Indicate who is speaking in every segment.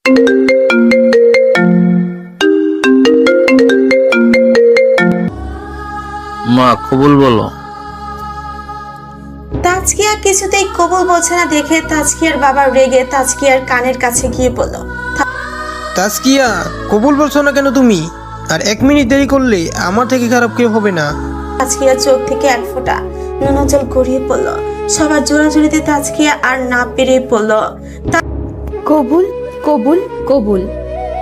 Speaker 1: মা কবুল বলো।
Speaker 2: তাজকিয়া কিছুতেই কবুল বলছে না দেখে তাজকিয়ার বাবা রেগে তাজকিয়ার কানের কাছে গিয়ে বলল,
Speaker 3: তাজকিয়া, কবুল বলছো না কেন তুমি? আর 1 মিনিট দেরি করলে আমার থেকে খারাপ কেউ হবে না।
Speaker 2: তাজকিয়ার চোখ থেকে এক ফোঁটা নোনা জল গড়িয়ে পড়ল। সবার জোরাজুরিতে তাজকিয়া আর না পেরে পড়ল।
Speaker 4: কবুল কবুল কবুল।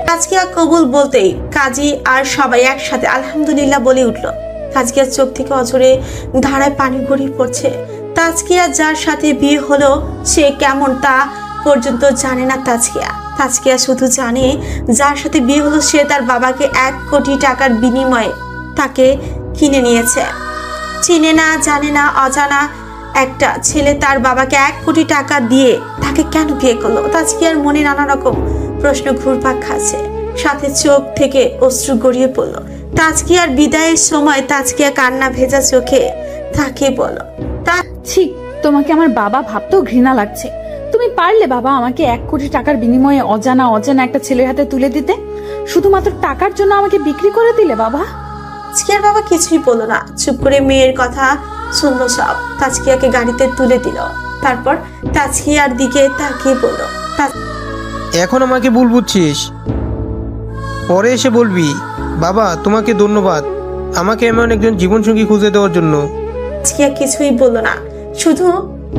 Speaker 2: তাজকিয়া কবুল বলতেই কাজী আর সবাই একসাথে আলহামদুলিল্লাহ বলে উঠল। তাজকিয়ার চোখ থেকে অঝরে ধারায় পানি গড়িয়ে পড়ছে। তাজকিয়া যার সাথে বিয়ে হলো সে কেমন তা পর্যন্ত জানে না তাজকিয়া। তাজকিয়া শুধু জানে যার সাথে বিয়ে হলো সে তার বাবাকে 1 কোটি টাকার বিনিময়ে তাকে কিনে নিয়েছে। চিনে না জানে না অজানা একটা ছেলে তার বাবাকে 1 কোটি টাকা দিয়ে তাকে কেন বিয়ে করলো? তাজকিয়ার মনে নানা রকম প্রশ্ন ঘুরপাক খাচ্ছে, সাথে চোখ থেকে অশ্রু গড়িয়ে পড়লো। তাজকিয়ার বিদায়ের সময় তাজকিয়া কান্না ভেজা চোখে তাকে বলল,
Speaker 4: ছি, তোমাকে আমার বাবা ভাবতেও ঘৃণা লাগছে। তুমি পারলে বাবা আমাকে 1 কোটি টাকার বিনিময়ে অজানা একটা ছেলের হাতে তুলে দিতে? শুধুমাত্র টাকার জন্য আমাকে বিক্রি করে দিলে বাবা।
Speaker 2: তাজকিয়ার বাবা কিছুই বলল না, চুপ করে মেয়ের কথা শুনলো সব। তাজকিয়াকে গাড়িতে তুলে দিল, তারপর তাজকিয়ার দিকে তাকিয়ে বলল,
Speaker 3: এখন আমাকে ভুল বুঝছিস, পরে এসে বলবি। বাবা, তোমাকে ধন্যবাদ আমাকে এমন একজন জীবনসঙ্গী খুঁজে দেওয়ার জন্য।
Speaker 2: তাজকিয়া কিছুই বলল না, শুধু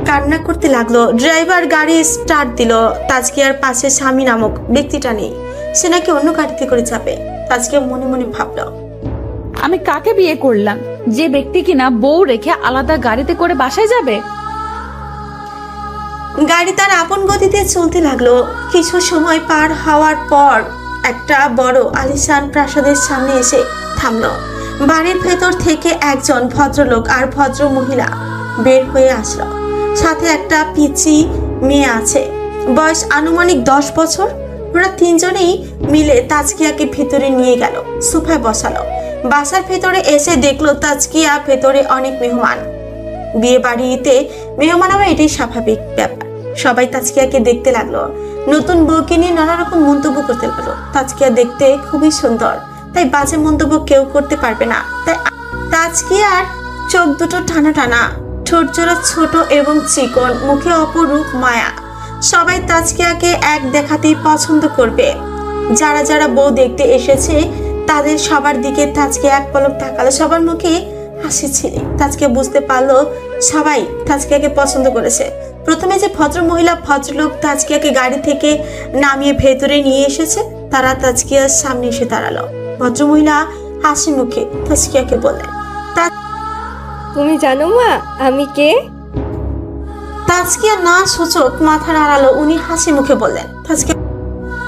Speaker 2: কান্না করতে লাগলো। ড্রাইভার গাড়ি স্টার্ট দিল। তাজকিয়ার পাশে স্বামী নামক ব্যক্তিটা নেই, সে নাকি অন্য গাড়িতে করে যাবে। তাজকিয়া মনে মনে ভাবলো,
Speaker 4: আমি কাকে বিয়ে করলাম যে ব্যক্তি কিনা বউ রেখে আলাদা গাড়িতে করে বাসায় যাবে?
Speaker 2: গাড়ি তার আপন গতিতে চলতে লাগলো। কিছু সময় পার হওয়ার পর একটা বড় আলিশান প্রাসাদের সামনে এসে থামলো। বাড়ির ভেতর থেকে একজন ভদ্রলোক আর ভদ্র মহিলা বের হয়ে আসলো। সাথে একটা পিচি মেয়ে আছে, বয়স আনুমানিক 10 বছর। ওরা 3 জনেই মিলে তাজকিয়াকে ভিতরে নিয়ে গেল, সোফায় বসালো। বাসার ভেতরে এসে দেখলো তাজকিয়া ভেতরে অনেক মেহমান। বিয়ে বাড়িতে মেহমান আবার এটাই স্বাভাবিক ব্যাপার। সবাই তাজকিয়াকে দেখতে লাগলো। নতুন বউকে নিয়ে নানা রকম মন্তব্য করতে লাগলো। তাজকিয়া দেখতে খুবই সুন্দর, তাই বাজে মন্তব্য কেউ করতে পারবে না। তাই তাজকিয়ার চোখ দুটো টানা টানা, ঠোঁট জোড়া ছোট এবং চিকন, মুখে অপরূপ মায়া। সবাই তাজকিয়াকে এক দেখাতেই পছন্দ করবে। যারা যারা বউ দেখতে এসেছে তাদের সবার দিকে তাজকিয়া এক পলক তাকালো। সবার মুখে হাসি ছিল। তাজকিয়া বুঝতে পারলো সবাই তাজকিয়াকে পছন্দ করেছে। প্রথমে যে ভদ্র মহিলা ভদ্রলোক তাজকিয়াকে গাড়ি থেকে নামিয়ে ভেতরে নিয়ে এসেছে তারা তাজকিয়ার সামনে এসে দাঁড়ালো। ভদ্রমহিলা হাসি মুখে তাজকিয়াকে বললেন,
Speaker 5: তুমি জানো মা আমি কে?
Speaker 2: তাজকিয়া না সূচক মাথা নাড়ালো। উনি হাসি মুখে বললেন, তাজকিয়া,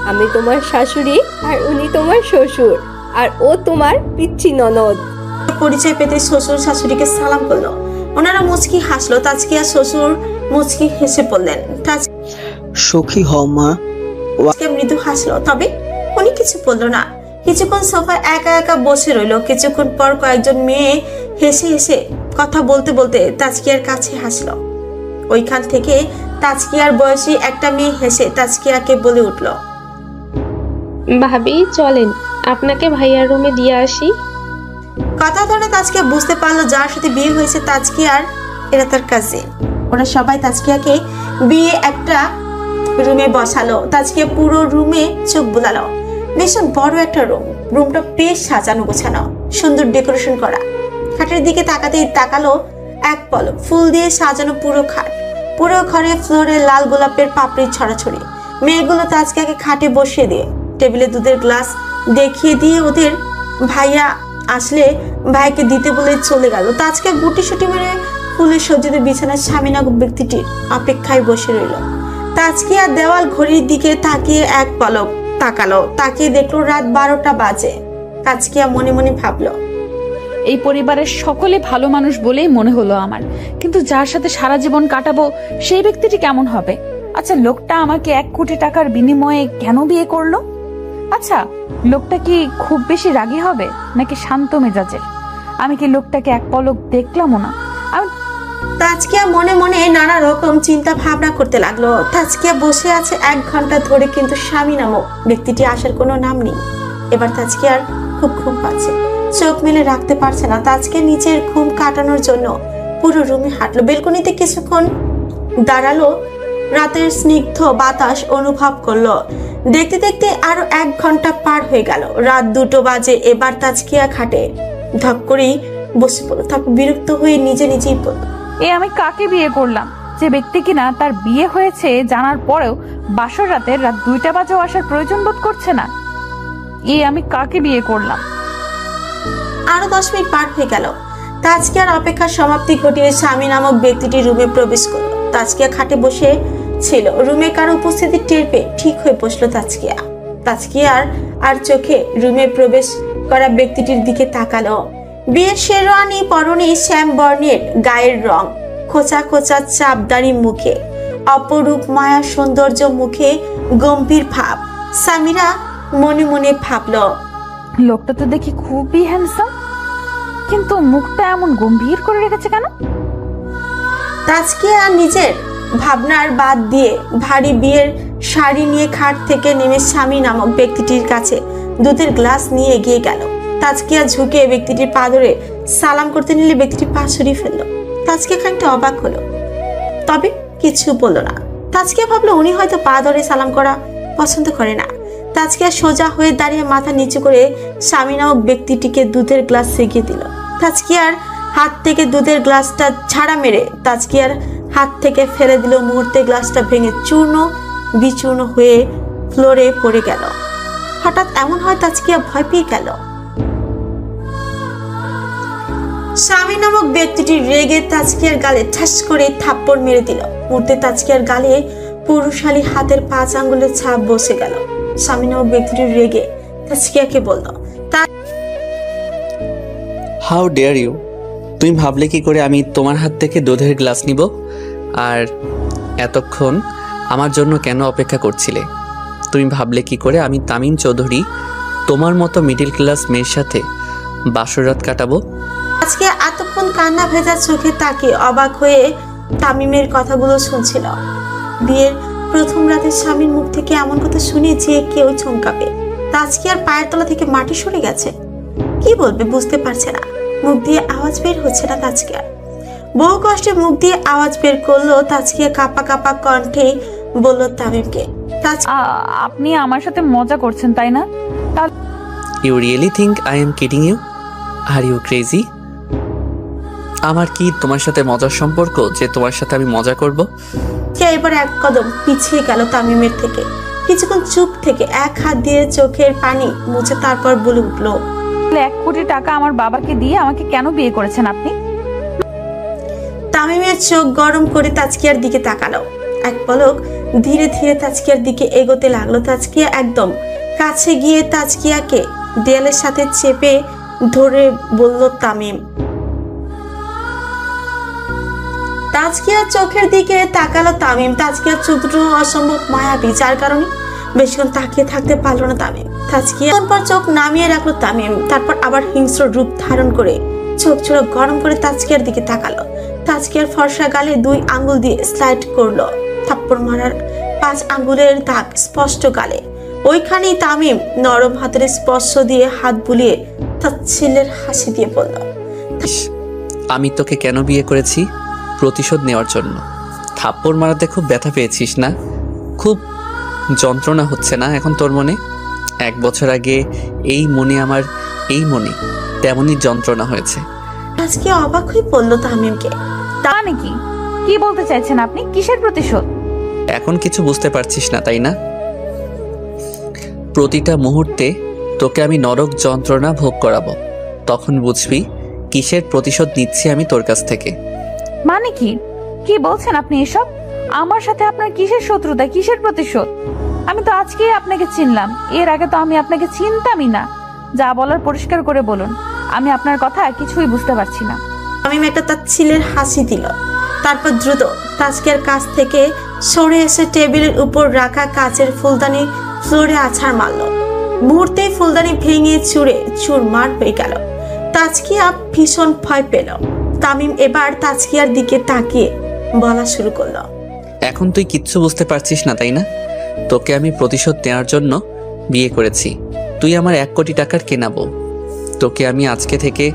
Speaker 5: আমি তোমার শাশুড়ি আর উনি তোমার শ্বশুর, আর ও তোমার পিচ্চি ননদ।
Speaker 2: পরিচয় পেতে শ্বশুর শাশুড়িকে সালাম করলো। ওনারা মুচকি হাসলো। তাজকিয়া শ্বশুর মুচকি হেসে বললেন,
Speaker 6: সুখী হও মা।
Speaker 2: তাজকিয়া মৃদু হাসলো, তবে উনি কিছু বললো না। কিছুক্ষণ সোফায় একা একা বসে রইলো। কিছুক্ষণ পর কয়েকজন মেয়ে হেসে হেসে কথা বলতে বলতে তাজকিয়ার কাছে হাসলো। ওইখান থেকে তাজকিয়ার বয়সী একটা মেয়ে হেসে তাজকিয়াকে বলে উঠলো,
Speaker 7: ভাবি চলেন আপনাকে ভাইয়ার রুমে দিয়ে আসি।
Speaker 2: কথা ধরে তাজকিয়া বুঝতে পারলো যার সাথে বিয়ে হয়েছে তাজকিয়ার এরা তার কাজিন। ওরা সবাই তাজকিয়াকে বিয়ে একটা রুমে বসালো। তাজকিয়া পুরো রুমে চোখ বুলালো। ভীষণ বড় একটা রুম। রুমটা বেশ সাজানো গোছানো, সুন্দর ডেকোরেশন করা। খাটের দিকে তাকাতেই তাকালো এক পলক। ফুল দিয়ে সাজানো পুরো খাট। পুরো ঘরে ফ্লোরে লাল গোলাপের পাপড়ি ছড়াছড়ি। মেয়েগুলো তাজকিয়াকে খাটে বসিয়ে দিয়ে টেবিলে দুধের গ্লাস দেখিয়ে দিয়ে ওদের ভাইয়া আসলে ভাইকে দিতে বলে চলে গেল। তাজকিয়া গুটি সুটি মেরে ফুলের সজ্জিত বিছানার স্বামীনাগ ব্যক্তিটির অপেক্ষায় বসে রইল। তাজকিয়া দেওয়াল ঘড়ির দিকে তাকিয়ে এক পলক তাকালো। তাকিয়ে দেখলো রাত 12টা বাজে। তাজকিয়া মনে মনে ভাবলো,
Speaker 4: এই পরিবারের সকলে ভালো মানুষ বলেই মনে হলো আমার, কিন্তু যার সাথে সারা জীবন কাটাবো সেই ব্যক্তিটি কেমন হবে? আচ্ছা, লোকটা আমাকে 1 কোটি টাকার বিনিময়ে কেন বিয়ে করলো? আচ্ছা, লোকটা কি খুব বেশি রাগী হবে নাকি শান্ত মেজাজের? আমি কি লোকটাকে এক পলক দেখলামও না?
Speaker 2: তাজকিয়া মনে মনে নানা রকম চিন্তা ভাবনা করতে লাগলো। তাজকিয়া বসে আছে 1 ঘন্টা ধরে, কিন্তু স্বামী নামক ব্যক্তিটি আসার কোনো নাম নেই। এবার তাজকিয়ার খুব ঘুম পাচ্ছে, চোখ মেলে রাখতে পারছে না। তাজকিয়া নিজের ঘুম কাটানোর জন্য পুরো রুমে হাঁটলো, বেলকনিতে কিছুক্ষণ দাঁড়ালো, রাতের স্নিগ্ধ বাতাস অনুভব করলো। দেখতে দেখতে আরো 1 ঘন্টা পার হয়ে গেল, রাত 2টো বাজে। এবার তাজকিয়া খাটে ধপ করেই বসে পড়লো, তারপর বিরক্ত হয়ে নিজেই পড়লো,
Speaker 4: আমি কাকে বিয়ে করলাম? যে ব্যক্তি কিনা তার বিয়ে হয়েছে জানার পরেও বাসর রাতে রাত 2টা বাজেও আসার প্রয়োজন বোধ করছে না। আমি কাকে বিয়ে করলাম?
Speaker 2: আরো 10 মিনিট পার হয়ে গেল। তাজকিয়ার অপেক্ষার সমাপ্তি ঘটিয়ে স্বামী নামক ব্যক্তিটি রুমে প্রবেশ করলো। তাজকিয়া খাটে বসে ছিল, রুমে কারো উপস্থিতি টের পেয়ে ঠিক হয়ে বসলো তাজকিয়ার আর চোখে রুমে প্রবেশ করা ব্যক্তিটির দিকে তাকালো। বিয়ের শেরওয়ানি পরনে, শ্যাম বর্ণের গায়ের রং, খোঁচা খোঁচা চাপদারি মুখে, অপরূপ মায়া সৌন্দর্য মুখে গম্ভীর ভাব। সামিরা মনে মনে ভাবলো,
Speaker 4: লোকটা তো দেখি খুবই হ্যান্ডসাম, কিন্তু মুখটা এমন গম্ভীর করে রেখেছে কেন?
Speaker 2: তাজকিয়া নিজের ভাবনার বাদ দিয়ে ভারী বিয়ের শাড়ি নিয়ে খাট থেকে নেমে স্বামী নামক ব্যক্তিটির কাছে দুধের গ্লাস নিয়ে এগিয়ে গেল। তাজকিয়া ঝুঁকে ব্যক্তিটির পা ধরে সালাম করতে নিলে ব্যক্তিটি পা সরিয়ে ফেললো। তাজকিয়া খানিকটা অবাক হলো, তবে কিছু বললো না। তাজকিয়া ভাবলো উনি হয়তো পা ধরে সালাম করা পছন্দ করে না। তাজকিয়া সোজা হয়ে দাঁড়িয়ে মাথা নিচু করে স্বামী নামক ব্যক্তিটিকে দুধের গ্লাস এগিয়ে দিল। তাজকিয়ার হাত থেকে দুধের গ্লাসটা ছাড়া মেরে তাজকিয়ার হাত থেকে ফেলে দিল। মুহূর্তে গ্লাসটা ভেঙে চূর্ণ বিচূর্ণ হয়ে ফ্লোরে পড়ে গেল। হঠাৎ এমন হয় তাজকিয়া ভয় পেয়ে গেল। স্বামী নামক ব্যক্তিটি রেগে তাজকিয়ার গালে ঠাস করে থাপ্পড় মেরে দিল। মুহূর্তে তাজকিয়ার গালে পুরুষালী হাতের 5 আঙ্গুলের ছাপ বসে গেল। স্বামী নামক ব্যক্তিটি রেগে তাজকিয়াকে বলল,
Speaker 8: হাউ ডেয়ার ইউ! তুমি ভাবলে কি করে আমি তোমার হাত থেকে দুধের গ্লাস নিব? আর এতক্ষণ আমার জন্য কেন অপেক্ষা করছিলে? তুমি ভাবলে কি করে আমি তামিম চৌধুরী তোমার মতো মিডল ক্লাস মেয়ের সাথে বাসর রাত কাটাবো?
Speaker 2: আজকে এতক্ষণ কান্না ভেজা চোখে তাকিয়ে অবাক হয়ে তামিমের কথাগুলো শুনছিল। বিয়ের প্রথম রাতে স্বামীর মুখ থেকে এমন কথা শুনে যে কেউ চমকাবে। তাজকিয়ার পায়ের তলা থেকে মাটি সরে গেছে, কি বলবে বুঝতে পারছে না। মুখ দিয়ে আওয়াজ বের হচ্ছে না তাজকিয়ার। বহু কষ্টে মুখ দিয়ে আওয়াজ বের করলো। তাজকিয়া কাঁপা কাঁপা কণ্ঠে বলল তামিমকে,
Speaker 4: আপনি আমার সাথে মজা করছেন তাই না?
Speaker 8: You really think I am kidding you? Are you crazy? আমার কি তোমার সাথে মজার সম্পর্ক যে তোমার সাথে আমি মজা করব?
Speaker 2: এবার 1 কদম পিছিয়ে গেল তামিমের থেকে। কিছুক্ষণ চুপ থেকে 1 হাত দিয়ে চোখের পানি মুছে তারপর বলে উঠল,
Speaker 4: 1 কোটি টাকা আমার বাবাকে দিয়ে আমাকে কেন বিয়ে করেছেন আপনি?
Speaker 2: তামিমের চোখ গরম করে তাজকিয়ার দিকে তাকালো। এক পলক ধীরে ধীরে তাজকিয়ার দিকে এগোতে লাগলো। তাজকিয়া একদম কাছে গিয়ে তাজকিয়াকে দেয়ালের সাথে চেপে ধরে বলল তামিম। তাজকিয়ার চোখের দিকে তাকালো তামিম। তাজকিয়ার চোখ দুটো অসম্ভব মায়াবী, যার কারণে বেশিক্ষণ তাকিয়ে থাকতে পারলো না তামিম। তাজকিয়া পর চোখ নামিয়ে রাখলো তামিম, তারপর আবার হিংস্র রূপ ধারণ করে চোখ ছোড়ো গরম করে তাজকিয়ার দিকে তাকালো। তাজকিয়ার ফর্সা গালে 2 আঙ্গুল দিয়ে স্লাইড করলো। থাপ্পড় মারার 5 আঙ্গুলের দাগ স্পষ্ট গালে। ওইখানেই তামিম নরম হাতের স্পর্শ দিয়ে হাত বুলিয়ে তাচ্ছিল্যের হাসি দিয়ে বলল,
Speaker 8: আমি তোকে কেন বিয়ে করেছি? প্রতিশোধ নেওয়ার জন্য। থাপ্পড় মারাতে খুব ব্যথা পেয়েছিস না? খুব যন্ত্রণা হচ্ছে না এখন তোর মনে? 1 বছর আগে এই মনে আমার এই মনে তেমনই যন্ত্রণা হয়েছে।
Speaker 2: আজকে অবাক হয়ে বলল তামিমকে,
Speaker 4: তা নাকি? কি বলতে চাইছেন আপনি? কিসের প্রতিশোধ?
Speaker 8: এখন কিছু বুঝতে পারছিস না তাই না? প্রতিটা মুহূর্তে তোকে আমি নরক যন্ত্রণা ভোগ করাবো, তখন বুঝবি কিসের প্রতিশোধ নিচ্ছি আমি তোর কাছ থেকে।
Speaker 4: মানে কি? কি বলছেন আপনি এসব? আমার সাথে আপনার কিসের শত্রুতা, কিসের প্রতিশোধ? আমি তো আজকেই আপনাকে চিনলাম, এর আগে তো আমি আপনাকে চিনতামই না। যা বলার পরিষ্কার করে বলুন, আমি আপনার কথা কিছুই বুঝতে পারছি না।
Speaker 2: তামিম একটা তাচ্ছিল্যের হাসি দিল, তারপর দ্রুত তাজকিয়ার কাছ থেকে সরে এসে টেবিলের উপর রাখা কাচের ফুলদানি ফ্লোরে আছাড় মারল। মুহূর্তেই ফুলদানি ভেঙে চুরমার হয়ে গেল। তাজকিয়া ভীষণ ভয় পেল। তামিম এবার তাজকিয়ার দিকে তাকিয়ে বলা শুরু করলো।
Speaker 8: এখন তুই কিচ্ছু বুঝতে পারছিস না তাই না? তোকে আমি প্রতিশোধ নেওয়ার জন্য বিয়ে করেছি। তুই আমার 1 কোটি টাকার কেনা বউ। তোকে আমি আজকে থেকে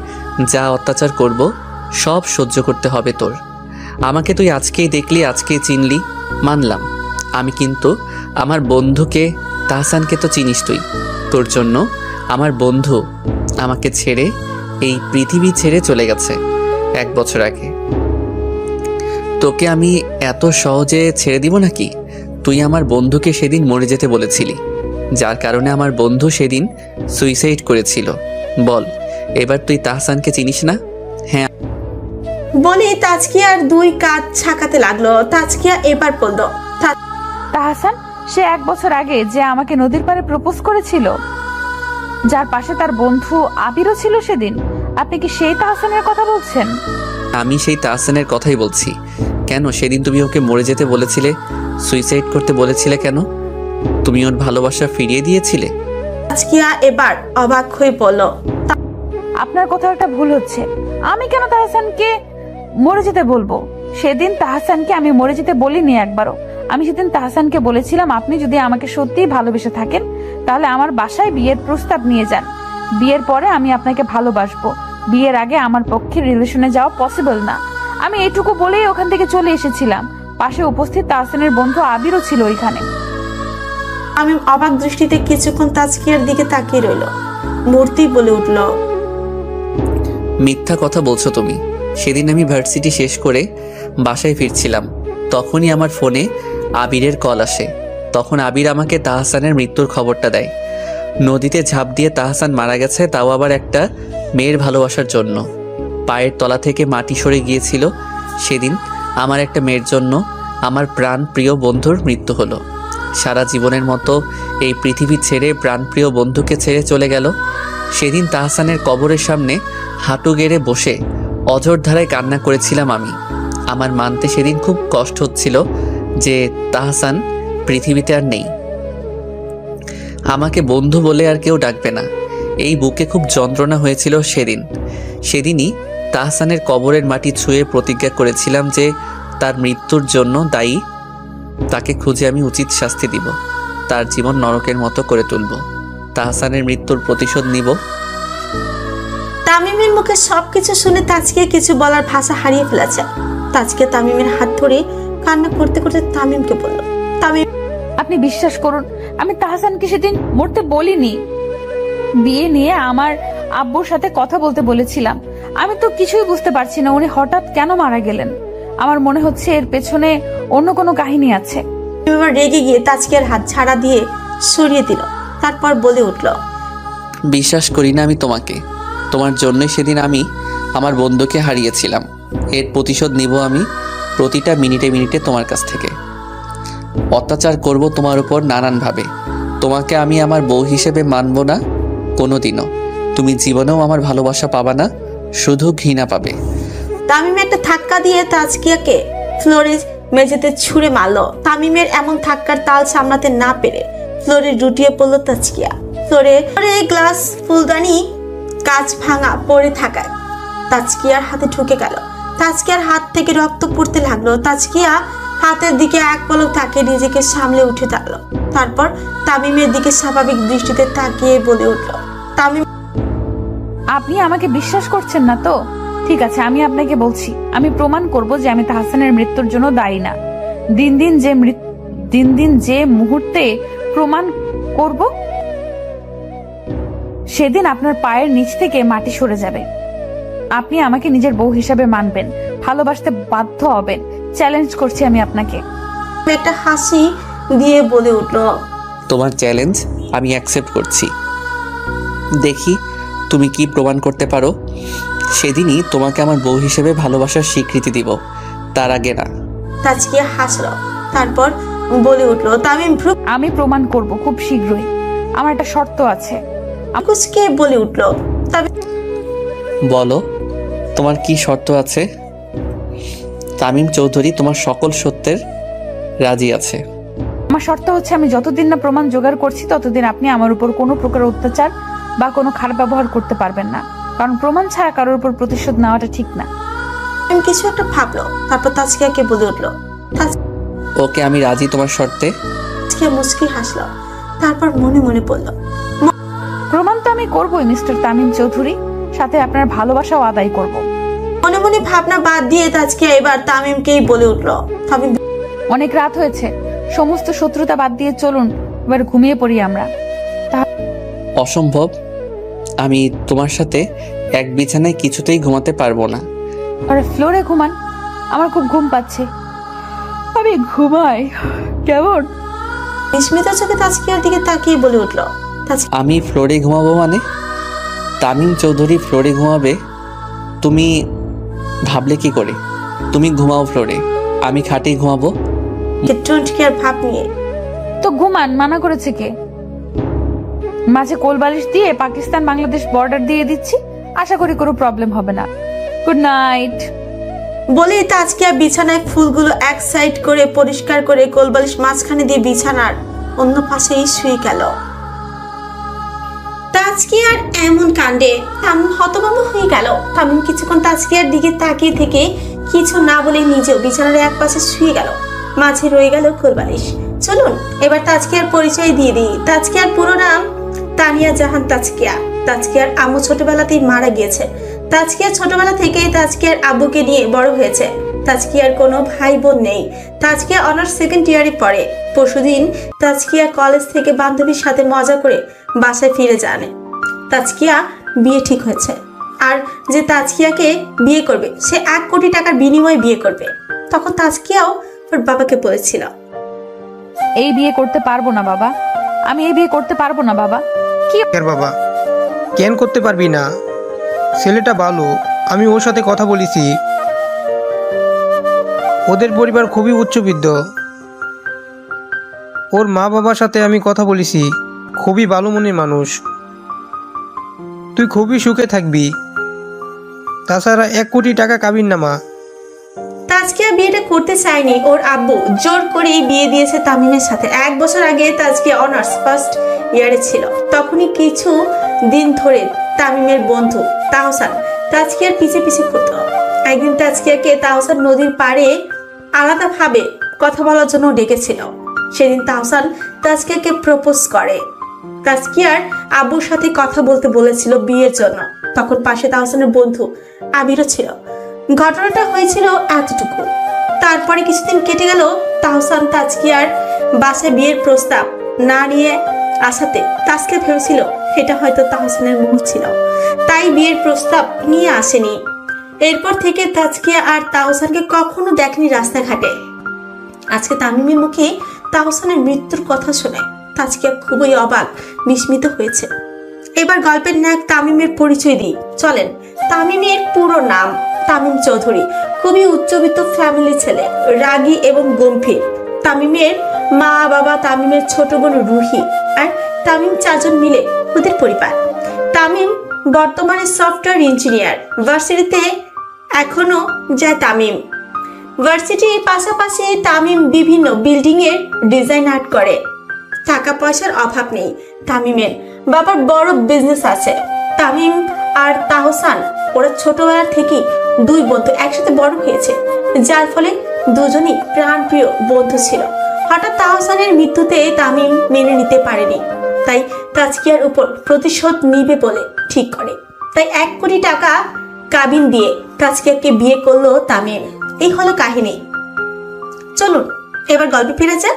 Speaker 8: যা অত্যাচার করব সব সহ্য করতে হবে তোর। আমাকে তুই আজকেই দেখলি, আজকেই চিনলি, মানলাম। আমি কিন্তু আমার বন্ধুকে, তাহসানকে তো চিনিস তুই। তোর জন্য আমার বন্ধু আমাকে ছেড়ে, এই পৃথিবী ছেড়ে চলে গেছে 1 বছর আগে। তোকে আমি এত সহজে ছেড়ে দিব নাকি? তুই আমার বন্ধুকে সেদিন মরে যেতে বলেছিলি, যার কারণে আমার বন্ধু সেদিন সুইসাইড করেছিল। বল, এবার তুই তাহসানকে চিনিস না? হ্যাঁ।
Speaker 2: বলে তাজকিয়ার 2 কাঁধ ছাকাতে লাগলো। তাজকিয়া এবার বলল,
Speaker 4: তাহসান, সে 1 বছর আগে যে আমাকে নদীর পাড়ে প্রপোজ করেছিল, যার পাশে তার বন্ধু আবিরও ছিল সেদিন, আপনি কি সেই তাহসানের কথা বলছেন?
Speaker 8: আমি সেই তাহসানের কথাই বলছি। কেন সেদিন তুমি ওকে মরে যেতে বলেছিলে, সুইসাইড করতে বলেছিলে কেন? তুমি ওর ভালোবাসা ফিরিয়ে দিয়েছিলে?
Speaker 2: তাজকিয়া এবার অবাক হয়ে বলল,
Speaker 4: আপনার কোথাও একটা ভুল হচ্ছে। আমি কেন তাহসানকে মরে যেতে বলবো? সেদিন তাহসানকে আমি মরে যেতে বলিনি একবারও। আমি সেদিন তাহসানকে বলেছিলাম, আপনি যদি আমাকে সত্যিই ভালোবেসে থাকেন তাহলে আমার বাসায় বিয়ের প্রস্তাব নিয়ে যান। বিয়ের পরে আমি আপনাকে ভালোবাসবো, বিয়ের আগে আমার পক্ষে রিলেশনে যাওয়া পসিবল না। আমি এটুকু বলেই ওখান থেকে চলে এসেছিলাম। পাশে উপস্থিত তাহসানের বন্ধু আবিরও ছিল ওইখানে।
Speaker 2: আমি অবাক দৃষ্টিতে কিছুক্ষণ তাজকিয়ার দিকে তাকিয়ে রইল। মূর্তি বলে উঠল,
Speaker 8: মিথ্যা কথা বলছো তুমি। সেদিন আমি ভার্সিটি শেষ করে বাসায় ফিরছিলাম, তখনই আমার ফোনে আবিরের কল আসে। তখন আবির আমাকে তাহসানের মৃত্যুর খবরটা দেয়। নদীতে ঝাঁপ দিয়ে তাহসান মারা গেছে, তাও আবার একটা মেয়ের ভালোবাসার জন্য। পায়ের তলা থেকে মাটি সরে গিয়েছিল। সেদিন আমার একটা মেয়ের জন্য আমার প্রাণ প্রিয় বন্ধুর মৃত্যু হলো। সারা জীবনের মতো এই পৃথিবী ছেড়ে প্রাণপ্রিয় বন্ধুকে ছেড়ে চলে গেল। সেদিন তাহসানের কবরের সামনে হাঁটু গেড়ে বসে অঝোর ধারায় কান্না করেছিলাম আমি। আমার মানতে সেদিন খুব কষ্ট হচ্ছিল যে তাহসান পৃথিবীতে আর নেই। আমাকে বন্ধু বলে আর কেউ ডাকবে না। এই বুকে খুব যন্ত্রণা হয়েছিল সেদিনই তাহসানের কবরের মাটি ছুঁয়ে প্রতিজ্ঞা করেছিলাম যে তার মৃত্যুর জন্য দায়ী তাকে খুঁজে আমি উচিত শাস্তি দিব, তার জীবন নরকের মতো করে তুলব, তাহসানের মৃত্যুর প্রতিশোধ নিব।
Speaker 2: তামিমের মুখে সবকিছু শুনে তাজকিয়া কিছু বলার ভাষা হারিয়ে ফেলেছে। তাজকিয়া তামিমের হাত ধরে কান্না করতে করতে তামিমকে বলল, তামিম,
Speaker 4: আপনি বিশ্বাস করুন, আমি তাহসানকে সেদিন মরতে বলিনি। বিয়ে নিয়ে আমার আব্বুর সাথে কথা বলতে বলেছিলাম। আমি তো কিছুই বুঝতে পারছি না উনি হঠাৎ কেন মারা গেলেন। আমার মনে হচ্ছে এর পেছনে অন্য কোনো কাহিনী আছে।
Speaker 2: এবার রেগে গিয়ে তাজকিয়ার হাত ছাড়া দিয়ে সরিয়ে দিল। তারপর বলে উঠল,
Speaker 8: বিশ্বাস করি না আমি তোমাকে। তোমার জন্যই সেদিন আমি আমার বন্ধুকে হারিয়েছিলাম। এর প্রতিশোধ নিব আমি প্রতিটা মিনিটে মিনিটে তোমার কাছ থেকে। অত্যাচার করব তোমার উপর নানানভাবে। তোমাকে আমি আমার বউ হিসেবে মানব না কোনোদিনও। তুমি জীবনেও আমার ভালোবাসা পাবা না, শুধু ঘৃণা পাবে।
Speaker 2: তামিম একটা ধাক্কা দিয়ে তাজকিয়াকে ফ্লোরে মেঝেতে ছুঁড়ে মারল। তামিমের এমন ধাক্কার তাল সামলাতে না পেরে ফ্লোরে লুটিয়ে পড়ল তাজকিয়া। ফ্লোরে গ্লাস, ফুলদানি, কাঁচ ভাঙা পড়ে থাকায় তাজকিয়ার হাতে ঢুকে গেল। তাজকিয়ার হাত থেকে রক্ত পড়তে লাগলো। তাজকিয়া হাতের দিকে এক পলক তাকিয়ে নিজেকে সামলে উঠে দাঁড়ালো। তারপর তামিমের দিকে স্বাভাবিক দৃষ্টিতে তাকিয়ে বলে উঠল, তামিম,
Speaker 4: আপনি আমাকে বিশ্বাস করছেন না তো? ঠিক আছে, আমি আপনাকে বলছি, আমি প্রমাণ করব যে আমি তাহসানের মৃত্যুর জন্য দায়ী না। দিন দিন যে মুহূর্তে প্রমাণ করব, সেদিন আপনার পায়ের নিচ থেকে মাটি সরে যাবে। আপনি আমাকে নিজের বউ হিসাবে মানবেন, ভালোবাসতে বাধ্য হবেন। চ্যালেঞ্জ করছি আমি আপনাকে।
Speaker 2: একটা হাসি দিয়ে বলে উঠল,
Speaker 8: তোমার চ্যালেঞ্জ আমি অ্যাকসেপ্ট করছি। দেখি তুমি কি প্রমাণ করতে পারো। সেদিনই তোমাকে আমার বউ হিসেবে ভালোবাসার স্বীকৃতি দিব, তার আগে না।
Speaker 2: তাজকিয়া হাসলো। তারপর বলে উঠল, তামিম
Speaker 4: আমি প্রমাণ করব খুব শীঘ্রই। আমার একটা শর্ত আছে।
Speaker 2: কুচকে বলে উঠল,
Speaker 8: বলো তোমার কি শর্ত আছে? তামিম চৌধুরী তোমার সকল সত্যের রাজি আছে।
Speaker 4: আমার শর্ত হচ্ছে, আমি যতদিন না প্রমাণ জোগাড় করছি ততদিন আপনি আমার উপর কোনো প্রকার অত্যাচার বা কোনো খারাপ ব্যবহার করতে পারবেন না। কারণ প্রমাণ ছাড়া কারোর উপর প্রতিশোধ নেওয়াটা ঠিক না।
Speaker 2: আমি কিছু একটা ভাবলো, তারপর তাজকিয়াকে বলে উঠলো।
Speaker 8: ওকে, আমি রাজি তোমার শর্তে।
Speaker 2: তাজকিয়া মুচকি হাসলো, তারপর মনে মনে বলল,
Speaker 4: প্রমাণ তো আমি করবোই মিস্টার তামিম চৌধুরী, সাথে আপনার ভালোবাসাও আদায় করব।
Speaker 2: মনে মনে ভাবনা বাদ দিয়ে তাজকিয়া এবার তামিমকেই বলে উঠলো। তামিম
Speaker 4: অনেক রাত হয়েছে, সমস্ত শত্রুতা বাদ দিয়ে চলুন এবার ঘুমিয়ে পড়ি আমরা।
Speaker 8: অসম্ভব, আমি তোমার সাথে এক বিছানায় কিছুতেই ঘুমাতে পারবো না।
Speaker 4: আরে ফ্লোরে ঘুমান, আমার খুব ঘুম পাচ্ছে, আমি ঘুমাই কেমন?
Speaker 2: বিস্মিত চোখে তাজকিয়ার দিকে তাকিয়ে বলে উঠলো।
Speaker 8: আমি ফ্লোরে ঘুমাবো মানে? তামিম চৌধুরী ফ্লোরে ঘুমাবে? তুমি ভাবলে কি করে? তুমি ঘুমাও ফ্লোরে, আমি খাটেই ঘুমাবো।
Speaker 2: ডোন্ট কেয়ার ভাব নিয়ে
Speaker 4: তো ঘুমান, মানা করেছে কে? মাঝে কোলবালিশ দিয়ে পাকিস্তান বাংলাদেশ বর্ডার দিয়ে দিচ্ছি, আশা করি কোনো প্রবলেম হবে না। Good night.
Speaker 2: বলেই তাজকিয়া বিছানায় ফুলগুলো এক সাইড করে পরিষ্কার করে কোলবালিশ মাঝখানে দিয়ে বিছানার অন্য পাশেই শুয়ে গেল। তাজকিয়ার এমন কাণ্ডে তামিম হতভম্ব হয়ে গেল। তামিম কিছুক্ষণ তাজকিয়ার দিকে তাকিয়ে থেকে কিছু না বলে নিজেও বিছানার এক পাশে শুয়ে গেল, মাঝে রয়ে গেল কোলবালিশ। চলুন এবার তাজকিয়ার পরিচয় দিয়ে দিই। তাজকিয়ার পুরো নাম তানিয়া জাহান তাজকিয়া। তাজকিয়ার আম্মু ছোটবেলাতেই মারা গিয়েছে। তাজকিয়া ছোটবেলা থেকেই তাজকিয়ার আব্বুকে নিয়ে বড় হয়েছে। তাজকিয়ার কোনো ভাই বোন নেই। তাজকিয়া অনার্স সেকেন্ড ইয়ারে পড়ে। পরশুদিন তাজকিয়া কলেজ থেকে বান্ধবীর সাথে মজা করে বাসায় ফিরে যান। তাজকিয়া বিয়ে ঠিক হয়েছে, আর যে তাজকিয়াকে বিয়ে করবে সে 1 কোটি টাকার বিনিময়ে বিয়ে করবে। তখন তাজকিয়াও ওর বাবাকে বলেছিল,
Speaker 4: এই বিয়ে করতে পারবো না বাবা, আমি এই বিয়ে করতে পারবো না বাবা। কি
Speaker 3: এর বাবা, কেন করতে পারবি না? ছেলেটা ভালো, আমি ওর সাথে কথা বলেছি। ওদের পরিবার খুবই উচ্চবিত্ত। ওর মা বাবার সাথে আমি কথা বলেছি, খুবই ভালো মনের মানুষ। তুই খুবই সুখে থাকবি। তাছাড়া 1 কোটি টাকা কাবিন নামা।
Speaker 2: তাজকিয়া বিয়েটা করতে চায়নি। ওর আব্বু জোর করেই বিয়ে দিয়েছে তামিমের সাথে। 1 বছর আগে তাজকিয়া অনার্স ফার্স্ট ইয়ারে ছিল। তখনই কিছু দিন ধরে তামিমের বন্ধু তাহসান তাজকিয়ার পিছে পিছে ঘুরত। একদিন তাজকিয়াকে তাহসান নদীর পাড়ে আলাদাভাবে কথা বলার জন্য ডেকেছিল। সেদিন তাহসান তাজকিয়াকে প্রপোজ করে। তাজকিয়ার আব্বুর সাথে কথা বলতে বলেছিল বিয়ের জন্য। তখন পাশে তাহসানের বন্ধু আবিরও ছিল। ঘটনাটা হয়েছিল এতটুকু। তারপরে কিছুদিন কেটে গেল। তাহসান তাজকিয়ার বাসায় বিয়ের প্রস্তাব না নিয়ে আসাতে তাজকিয়া ভেবেছিল এটা হয়তো তাহসানের মুখ ছিল, তাই বিয়ের প্রস্তাব নিয়ে আসেনি। এরপর থেকে তাজকিয়া আর তাহসানকে কখনো দেখেনি রাস্তাঘাটে। আজকে তামিমের মুখে তাহসানের মৃত্যুর কথা শুনে তাজকিয়া খুবই অবাক, বিস্মিত হয়েছে। এবার গল্পের নায়ক তামিমের পরিচয় দিই, চলেন। তামিমের পুরো নাম তামিম চৌধুরী। খুবই উচ্চবিত্ত ফ্যামিলি ছেলে, রাগী এবং গম্ভীর। তামিমের মা বাবা, তামিমের ছোট বোন রুহি আর তামিম 4 জন মিলে ওদের পরিবার। তামিম বর্তমানে সফটওয়্যার ইঞ্জিনিয়ার। ভার্সিটিতে এখনো যায় তামিম। ভার্সিটির পাশাপাশি তামিম বিভিন্ন বিল্ডিং এর ডিজাইন আর্ট করে। টাকা পয়সার অভাব নেই তামিমের। বাবার বড় বিজনেস আছে। তামিম আর তাহসান ওরা ছোটবেলা থেকেই 2 বন্ধু একসাথে বড় হয়েছে, যার ফলে দুজনই প্রাণপ্রিয় বন্ধু ছিল। হঠাৎ তাহসানের মৃত্যুতে তামিম মেনে নিতে পারেনি, তাই তাজকিয়ার উপর প্রতিশোধ নিবে বলে ঠিক করে। তাই 1 কোটি টাকা কাবিন দিয়ে তাজকিয়াকে বিয়ে করলো তামিম। এই হলো কাহিনী। চলুন এবার গল্পে ফিরে যান।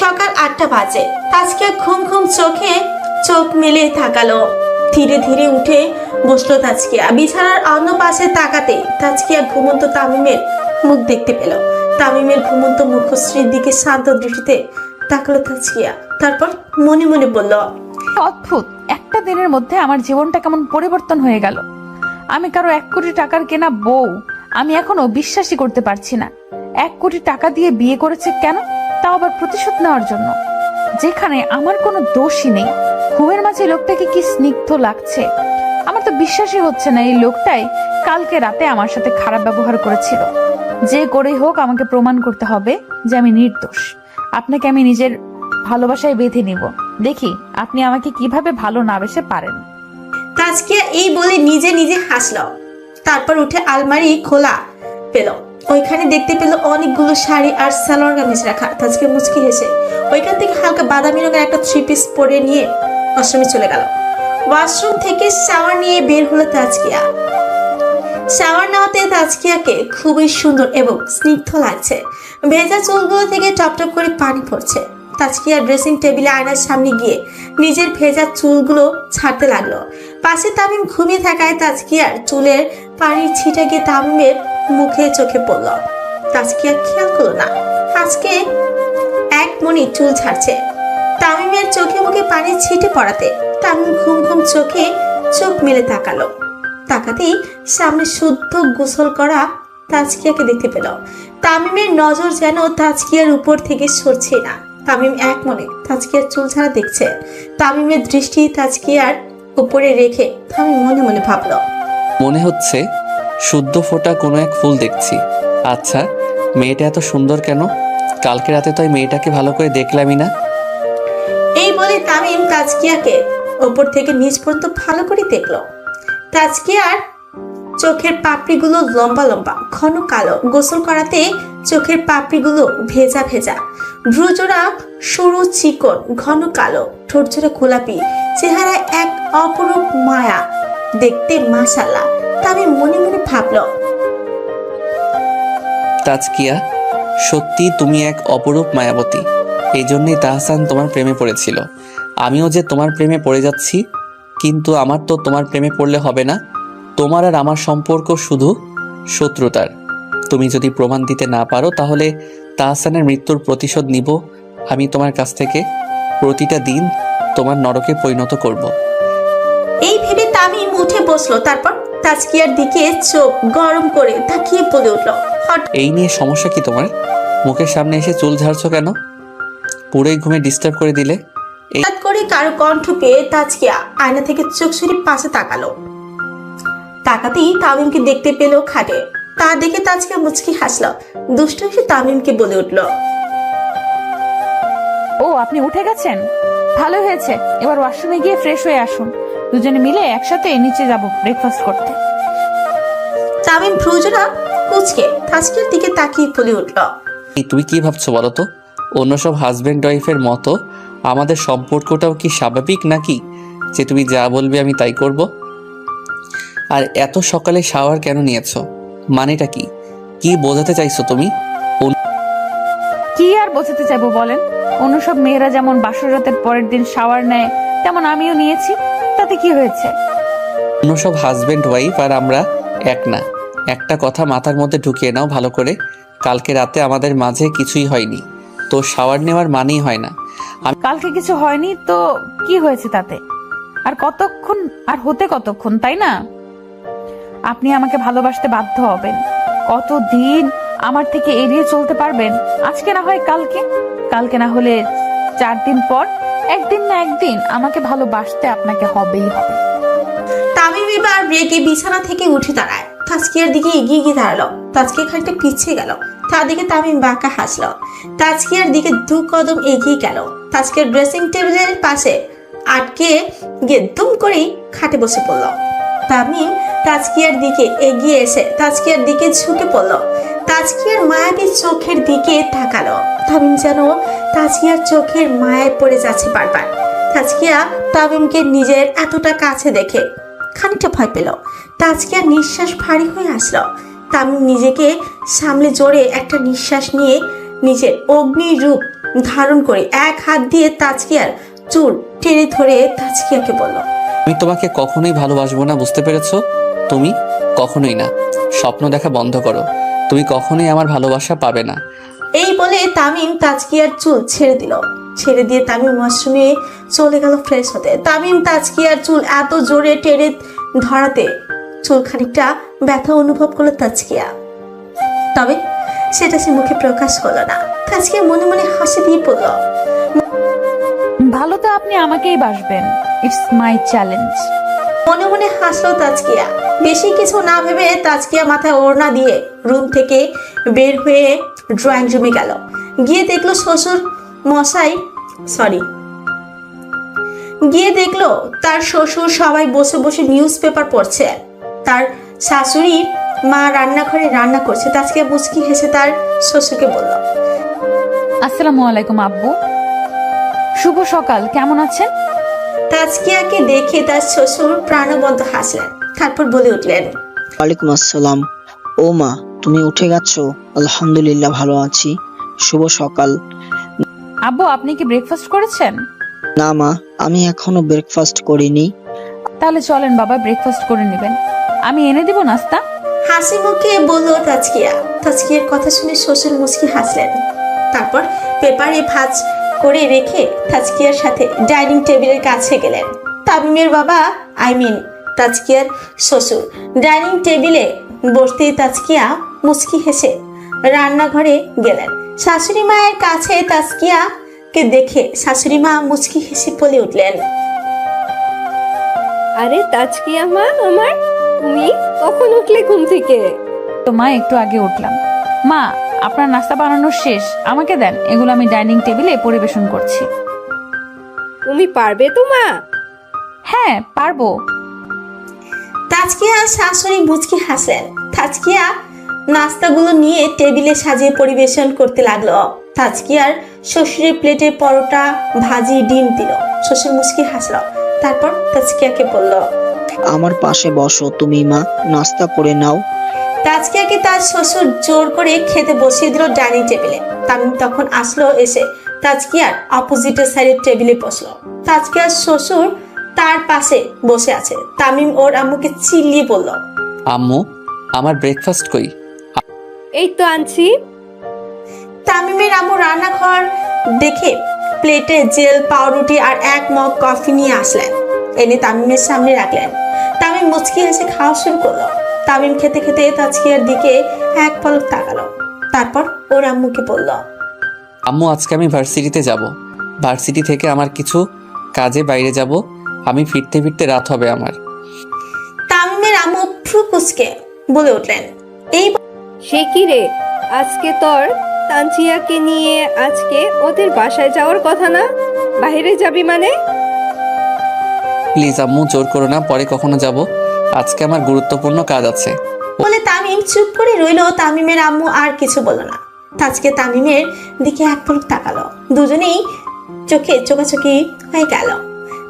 Speaker 2: সকাল 8টা বাজে। তাজকিয়া ঘুম ঘুম চোখে চোখ মেলে তাকালো। ধীরে ধীরে উঠে বসলো তাজকিয়া। বিছানার অন্য পাশে তাকাতে তাজকিয়া ঘুমন্ত তামিমের মুখ দেখতে পেল। তামিমের ঘুমন্ত মুখশ্রীর দিকে শান্ত দৃষ্টিতে তাকালো তাজকিয়া। তারপর মনে মনে বলল,
Speaker 4: অদ্ভুত, একটা দিনের মধ্যে আমার জীবনটা কেমন পরিবর্তন হয়ে গেল। আমি কারো 1 কোটি টাকার কেনা বউ, আমি এখনো বিশ্বাসই করতে পারছি না। 1 কোটি টাকা দিয়ে বিয়ে করেছে কেন? তাও আবার প্রতিশোধ নেওয়ার জন্য, যেখানে আমার কোনো দোষই নেই। ঘুমের মাঝে লোকটাকে কি স্নিগ্ধ লাগছে। আমার তো বিশ্বাসই হচ্ছে না এই লোকটাই কালকে রাতে আমার সাথে খারাপ ব্যবহার করেছিল। যে করেই হোক আমাকে প্রমাণ করতে হবে যে আমি নির্দোষ। আপনাকে আমি নিজের ভালোবাসায় বেঁধে নিব, দেখি আপনি আমাকে কিভাবে ভালো না বেসে পারেন।
Speaker 2: তাজকিয়া এই বলে নিজে নিজে হাসল। তারপর উঠে আলমারি খোলা পেল, ওইখানে দেখতে পেল অনেকগুলো শাড়ি আর সালোয়ার কামিজ রাখা। তাজকিয়া মুচকি হেসে ওইখান থেকে হালকা বাদামি রঙের একটা 3 পিস পরে নিয়ে ওয়াশরুমে চলে গেল। ওয়াশরুম থেকে শাওয়ার নিয়ে বের হলো তাজকিয়া। শাওয়ার নেওয়াতে তাজকিয়াকে খুবই সুন্দর এবং স্নিগ্ধ লাগছে। ভেজা চুলগুলো থেকে টপটপ করে পানি পড়ছে। তাজকিয়া ড্রেসিং টেবিলে আয়নার সামনে গিয়ে নিজের ভেজা চুলগুলো ছাড়তে লাগলো। পাশে তামিম ঘুমিয়ে থাকায় তাজকিয়ার চুলের পানির ছিটা গিয়ে তামিমের মুখে চোখে পড়ল। তাজকিয়া খেয়াল করলো না আজকে এক মনি চুল ছাড়ছে। তামিমের চোখে মুখে পানির ছিটে পড়াতে তামিম ঘুম ঘুম চোখে চোখ মেলে তাকালো। তাকাতেই সামনে শুদ্ধ গোসল করা তাজকিয়াকে দেখতে পেল। তামিমের নজর যেন তাজকিয়ার উপর থেকে সরছে না। তামিম এক মনে তাজকিয়ার চুল ছাড়া দেখছে। তামিমের দৃষ্টি তাজকিয়ার উপরে রেখে তামিম মনে মনে ভাবলো,
Speaker 8: মনে হচ্ছে শুদ্ধ ফোটা কোনো এক ফুল দেখছি। আচ্ছা, মেয়েটা এত সুন্দর কেন? কালকে রাতে তো এই মেয়েটাকে ভালো করে দেখলামই না।
Speaker 2: এই বলে তামিম তাজকিয়াকে উপর থেকে নিচ পর্যন্ত ভালো করে দেখলো। তাজকিয়ার চোখের পাপড়িগুলো লম্বা লম্বা ঘন কালো, গোসল করাতে চোখের পাপড়িগুলো ভেজা ভেজা, ভ্রুজোড়া সরু চিকন ঘন কালো, ঠোঁটজোড়া গোলাপি, চেহারা এক অপরূপ মায়া দেখতে। মাশাআল্লাহ, তামিম মনে মনে ভাবলো,
Speaker 8: তাজকিয়া, সত্যি তুমি এক অপরূপ মায়াবতী। এই জন্যই তাহসান তোমার প্রেমে পড়েছিল। আমিও যে তোমার প্রেমে পড়ে যাচ্ছি, কিন্তু আমার তো তোমার প্রেমে পড়লে হবে না। তোমার আর আমার সম্পর্ক শুধু শত্রুতার। তুমি যদি প্রমাণ দিতে না পারো তাহলে তাহসানের মৃত্যুর প্রতিশোধ নিব আমি তোমার কাছ থেকে। প্রতিটা দিন তোমার নরকে পরিণত করব।
Speaker 2: এই ভেবে তামিম উঠে বসলো। তারপর তাজকিয়ার দিকে চোখ গরম করে তাকিয়ে বলে উঠলো,
Speaker 8: এই নিয়ে সমস্যা কি তোমার? মুখের সামনে এসে চুল ঝাড়ছো কেন? পুরোই ঘুমে ডিস্টার্ব করে দিলে।
Speaker 2: হঠাৎ করে কারো কণ্ঠ পেয়ে তাজকিয়া আয়না থেকে চোখ সরিয়ে পাশে তাকালো। তাকাতেই তামিমকে দেখতে পেল খাটে। তা দেখে তাজকিয়া মুচকি হাসলো। দুষ্ট হেসে তামিমকে বলে উঠলো,
Speaker 4: ও আপনি উঠে গেছেন, ভালো হয়েছে। এবার ওয়াশরুমে গিয়ে ফ্রেশ হয়ে আসুন, দুজনে মিলে একসাথে নিচে যাব ব্রেকফাস্ট করতে।
Speaker 2: তামিম ভ্রুজোড়া কুচকে তাজকিয়ার দিকে তাকিয়ে বলে উঠলো,
Speaker 8: তুমি কি ভাবছো বলো তো? অন্য সব হাজব্যান্ড ওয়াইফের মতো আমাদের সম্পর্কটাও কি স্বাভাবিক নাকি যে তুমি যা বলবে আমি তাই করব? আর এত সকালে শাওয়ার কেন নিয়েছো? মানেটা কি? কি বোঝাতে চাইছো তুমি?
Speaker 4: কি আর বোঝাতে চাইবো বলেন? অন্য সব মেয়েরা যেমন বাসর রাতের পরের দিন শাওয়ার নেয়, তেমন আমিও নিয়েছি। তাতে কি হয়েছে?
Speaker 8: অন্য সব হাজব্যান্ড ওয়াইফ আর আমরা এক না। একটা কথা মাথার মধ্যে ঢুকিয়ে নাও ভালো করে, কালকে রাতে আমাদের মাঝে কিছুই হয়নি, তো শাওয়ার নেওয়ার মানেই হয় না।
Speaker 4: কালকে কিছু হয়নি তো কি হয়েছে তাতে? আর কতক্ষণ, আর হতে কতক্ষণ, তাই না? আপনি আমাকে ভালোবাসতে বাধ্য হবেন। কতদিন আমার থেকে এড়িয়ে চলতে পারবেন? আজকে না হয় কালকে, কালকে না হলে 4 দিন পর, একদিন না একদিন আমাকে ভালোবাসতে আপনাকে হবেই হবে।
Speaker 2: তামিম এবার রেগে বিছানা থেকে উঠে দাঁড়ায়। তাজকিয়ার দিকে এগিয়ে গিয়ে দাঁড়ালো। তাজকিয়া খানিকটা পিছিয়ে গেল। তার দিকে তামিম বাঁকা হাসলো। তাজকিয়ার দিকে 2 কদম এগিয়ে গেল। তাজকিয়ার ড্রেসিং টেবিলের পাশে আটকে গিয়ে দুম করেই খাটে বসে পড়ল। তামিম তাজকিয়ার দিকে এগিয়ে এসে তাজকিয়ার দিকে ঝুঁকে পড়ল। তাজকিয়ার মায়াবী চোখের দিকে তাকালো। তামিম যেন তাজকিয়ার চোখের মায়ায় পড়ে যাচ্ছে বারবার। তাজকিয়া তামিমকে নিজের এতটা কাছে দেখে খানিকটা ভয় পেল। তাজকিয়ার নিঃশ্বাস ভারী হয়ে আসলো। তামিম নিজেকে সামলে জোরে একটা নিঃশ্বাস নিয়ে নিজের অগ্নি রূপ ধারণ করে এক হাত দিয়ে তাজকিয়ার চুল টেনে ধরে তাজকিয়াকে বলল,
Speaker 8: আমি তোমাকে কখনোই ভালোবাসবো না, বুঝতে পেরেছো? তুমি কখনোই না। স্বপ্ন দেখা বন্ধ করো। তুমি কখনোই আমার ভালোবাসা পাবে না।
Speaker 2: এই বলে তামিম তাজকিয়ার চুল ছেড়ে দিল। ছেড়ে দিয়ে তামিম ওয়াশরুমে চলে গেল ফ্রেশ হতে। তামিম তাজকিয়ার চুল এত জোরে টেনে ধরাতে চুল খানিকটা ব্যথা অনুভব করলো তাজকিয়া, তবে সেটা সে মুখে প্রকাশ করলো না। তাজকিয়া মনে মনে হাসি দিয়ে পড়ল,
Speaker 4: ভালো তো আপনি আমাকেই বাসবেন, ইটস মাই চ্যালেঞ্জ।
Speaker 2: মনে মনে হাসলো তাজকিয়া। বেশি কিছু না ভেবে তাজকিয়া মাথায় ওড়না দিয়ে রুম থেকে বের হয়ে ড্রয়িং রুমে গেল। গিয়ে দেখলো গিয়ে দেখলো তার শ্বশুর সবাই বসে বসে নিউজ পেপার পড়ছে। তার শাশুড়ি মা রান্নাঘরে রান্না করছে। তাজকিয়া মুচকি হেসে তার শ্বশুরকে বলল,
Speaker 4: আসসালামু আলাইকুম আব্বু। শুভ সকাল, কেমন আছেন?
Speaker 2: তাজকিয়াকে দেখে তার শ্বশুর প্রাণবন্ত হাসলেন, তারপর বলে উঠলেন,
Speaker 6: ওয়ালাইকুম আসসালাম। ও মা, তুমি উঠে গেছো? আলহামদুলিল্লাহ ভালো আছি। শুভ সকাল।
Speaker 4: আব্বু, আপনি কি ব্রেকফাস্ট করেছেন?
Speaker 6: না মা, আমি এখনো ব্রেকফাস্ট করিনি।
Speaker 4: তাহলে চলেন বাবা, ব্রেকফাস্ট করে নেবেন। আমি এনে দিব নাস্তা।
Speaker 2: হাসি মুখে বলল তাজকিয়া। তাজকিয়ার কথা শুনে শ্বশুর মুচকি হাসলেন, তারপর পেপারে ভাঁজ করে রেখে তাজকিয়ার সাথে ডাইনিং টেবিলের কাছে গেলেন। তামিমের বাবা তাজকিয়ার শ্বশুর ডাইনিং টেবিলে বসতেই তাজকিয়া মুচকি হেসে রান্নাঘরে গেলেন। শাশুড়ি মায়ের কাছে তাজকিয়াকে দেখে শাশুড়ি মা মুচকি হেসে বলে উঠলেন,
Speaker 5: আরে তাজকিয়া মা আমার, তুমি কখন উঠলে ঘুম থেকে?
Speaker 4: তো মা, একটু আগে উঠলাম। মা, আপনার নাস্তা বানানো শেষ, আমাকে দেন, এগুলো আমি ডাইনিং টেবিলে পরিবেশন করছি।
Speaker 5: তুমি পারবে তো মা?
Speaker 4: হ্যাঁ, পারবো।
Speaker 2: তাজকিয়া শাশুড়ি মুচকি হাসলেন। তাজকিয়া নাস্তাগুলো নিয়ে টেবিলে সাজিয়ে পরিবেশন করতে লাগলো। তাজকিয়ার শ্বশুরের প্লেটে পরোটা, ভাজি, ডিম দিল। শ্বশুর মুচকি হাসলো, তারপর তাজকিয়াকে বলল,
Speaker 6: আমার পাশে বসো তুমি মা, নাস্তা করে নাও।
Speaker 2: তাজকিয়াকে তার শ্বশুর জোর করে খেতে বসিয়ে দিল ডাইনিং টেবিলে। তামিম তখন আসলো, এসে তাজকিয়ার অপোজিটের সাইডের টেবিলে বসলো। তাজকিয়ার শ্বশুর তার পাশে বসে আছে। তামিম ওর আম্মুকে চিল্লিয়ে বলল,
Speaker 8: আম্মু, আমার ব্রেকফাস্ট কই?
Speaker 5: এই তো আনছি।
Speaker 2: তামিমের আম্মু রান্নাঘর দেখে প্লেটে জেল, পাউরুটি আর এক মগ কফি নিয়ে আসলেন, এনে তামিমের সামনে রাখলেন। তামিম মুচকি হেসে খাওয়া শুরু করলো। তামিম খেতে খেতে তাজকিয়ার দিকে এক পলক তাকালো, তারপর ওর আম্মুকে বলল,
Speaker 8: আম্মু, আজকে আমি ভার্সিটিতে যাব। ভার্সিটি থেকে আমার কিছু কাজে বাইরে যাব। আমি ফিরতে ফিরতে রাত হবে আমার।
Speaker 2: তামিমের আম্মু ফ্রু কুচকে বলে উঠলেন, এই
Speaker 5: সে কি রে, আজকে তোর তানজিয়াকে নিয়ে আজকে ওদের বাসায় যাওয়ার কথা না? বাইরে যাবি মানে?
Speaker 8: প্লিজ আম্মু, জোর করো না, পরে কখনো যাব। আজকে আমার গুরুত্বপূর্ণ কাজ আছে।
Speaker 2: বলে তামিম চুপ করে রইল। তামিমের আম্মু আর কিছু বলল না। তাজকে তামিমের দিকে এক পলক তাকালো, দুজনেই চোখে চোখাচোখি হয়ে গেল।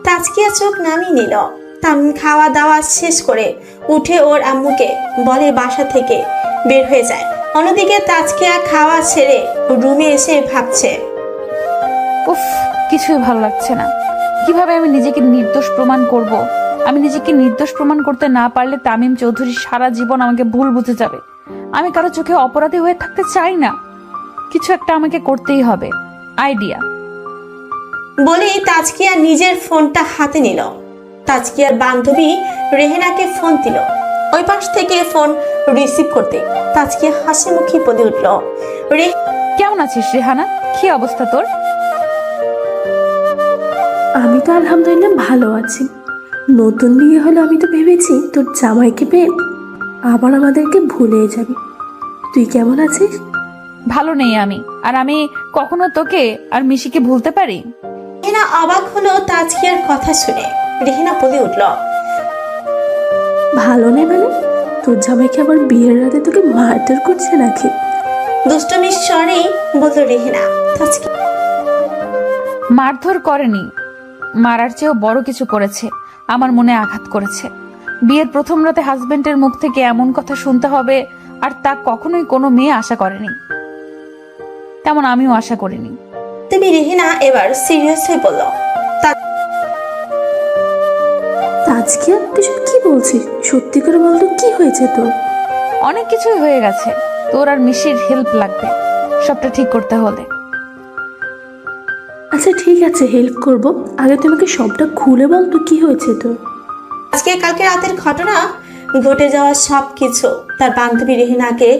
Speaker 2: তাজকিয়া চোখ নামিয়ে নিল। তামিম খাওয়া দাওয়া শেষ করে উঠে ওর আম্মুকে বলে বাসা থেকে বের হয়ে যায়। অন্যদিকে তাজকিয়া খাওয়া ছেড়ে রুমে এসে ভাবছে,
Speaker 4: উফ, কিছুই ভালো লাগছে না। কিভাবে আমি নিজেকে নির্দোষ প্রমাণ করব? আমি নিজেকে নির্দোষ প্রমাণ করতে না পারলে তামিম চৌধুরী সারা জীবন আমাকে ভুল বুঝে যাবে। আমি কারো চোখে অপরাধী হয়ে থাকতে চাই না। কিছু একটা আমাকে করতেই হবে। আইডিয়া।
Speaker 2: বলেই তাজকিয়া নিজের ফোনটা হাতে নিল। তাজকিয়ার বান্ধবী রেহেনাকে ফোন দিল। ওই পাশ থেকে ফোন রিসিভ করতে তাজকিয়া হাসি মুখে বলে উঠল,
Speaker 4: কেমন আছিস রেহানা? কি অবস্থা তোর?
Speaker 9: আমি তো আলহামদুলিল্লাহ ভালো আছি। নতুন বিয়ে হলো, আমি তো ভেবেছি তোর জামাইকে পেয়ে আবার আমাদেরকে ভুলে যাবি। তুই কেমন আছিস?
Speaker 4: ভালো নেই আমি। আর আমি কখনো তোকে আর মিশিকে ভুলতে পারি?
Speaker 2: রেহেনা অবাক হলো তাজকিয়ার কথা শুনে। রেহেনা বলে উঠল,
Speaker 9: ভালো নেই মানে? তোর জামাইকে আবার বিয়ের রাতে তোকে মারধর করছে নাকি?
Speaker 2: দুষ্টমির স্বরেই বলল রেহেনা। তাজকিয়া
Speaker 4: মারধর করেনি, মারার চেয়েও বড় কিছু করেছে। আমার মনে আঘাত করেছে। বিয়ের প্রথম রাতে হাজবেন্ডের মুখ থেকে এমন কথা শুনতে হবে, আর তা কখনোই কোনো মেয়ে আশা করেনি, তেমন আমিও আশা করিনি।
Speaker 2: তুমি রেহেনা এবার সিরিয়াস হয়ে বলল,
Speaker 9: আজকে তুই সব কি বলছিস? সত্যি করে বলতো, কি হয়েছে তোর?
Speaker 4: অনেক কিছুই হয়ে গেছে। তোর আর মিশির হেল্প লাগবে সবটা ঠিক করতে হলে।
Speaker 9: আচ্ছা ঠিক আছে, হেল্প করব। আগে তোমাকে সবটা খুলে বল তো, কি হয়েছে তোর?
Speaker 2: আজকে কালকে রাতের ঘটনা, ঘটে যাওয়া সব কিছু তার বান্ধবী রেহেনাকে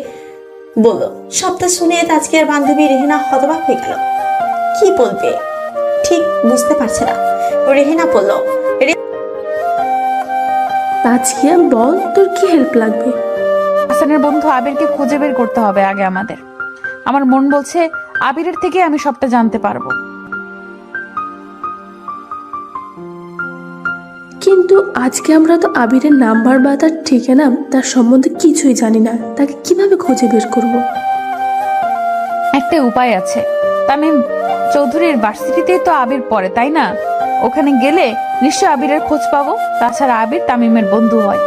Speaker 2: বলল। সবটা শুনে তাজকিয়ার বান্ধবী রেহেনা হতবাক হয়ে গেল। কি বলবে ঠিক বুঝতে পারছে না। রেহেনা বলল,
Speaker 9: আজকে বল তোর কি হেল্প লাগবে?
Speaker 4: হাসানের বন্ধু আবিরকে খুঁজে বের করতে হবে আগে আমাদের। আমার মন বলছে আবিরের থেকে আমি সবটা জানতে পারবো।
Speaker 9: কিন্তু আজকে আমরা তো আবিরের নাম্বার বা তার ঠিকানা তার সম্বন্ধে কিছুই জানি না, তাকে কিভাবে খুঁজে বের করব?
Speaker 4: একটা উপায় আছে। তামিম চৌধুরীর ভার্সিটিতেই তো আবির পড়ে, তাই না? ওখানে গেলে নিশ্চয় আবিরের খোঁজ পাবো। তাছাড়া আবির তামিমের বন্ধু হয়।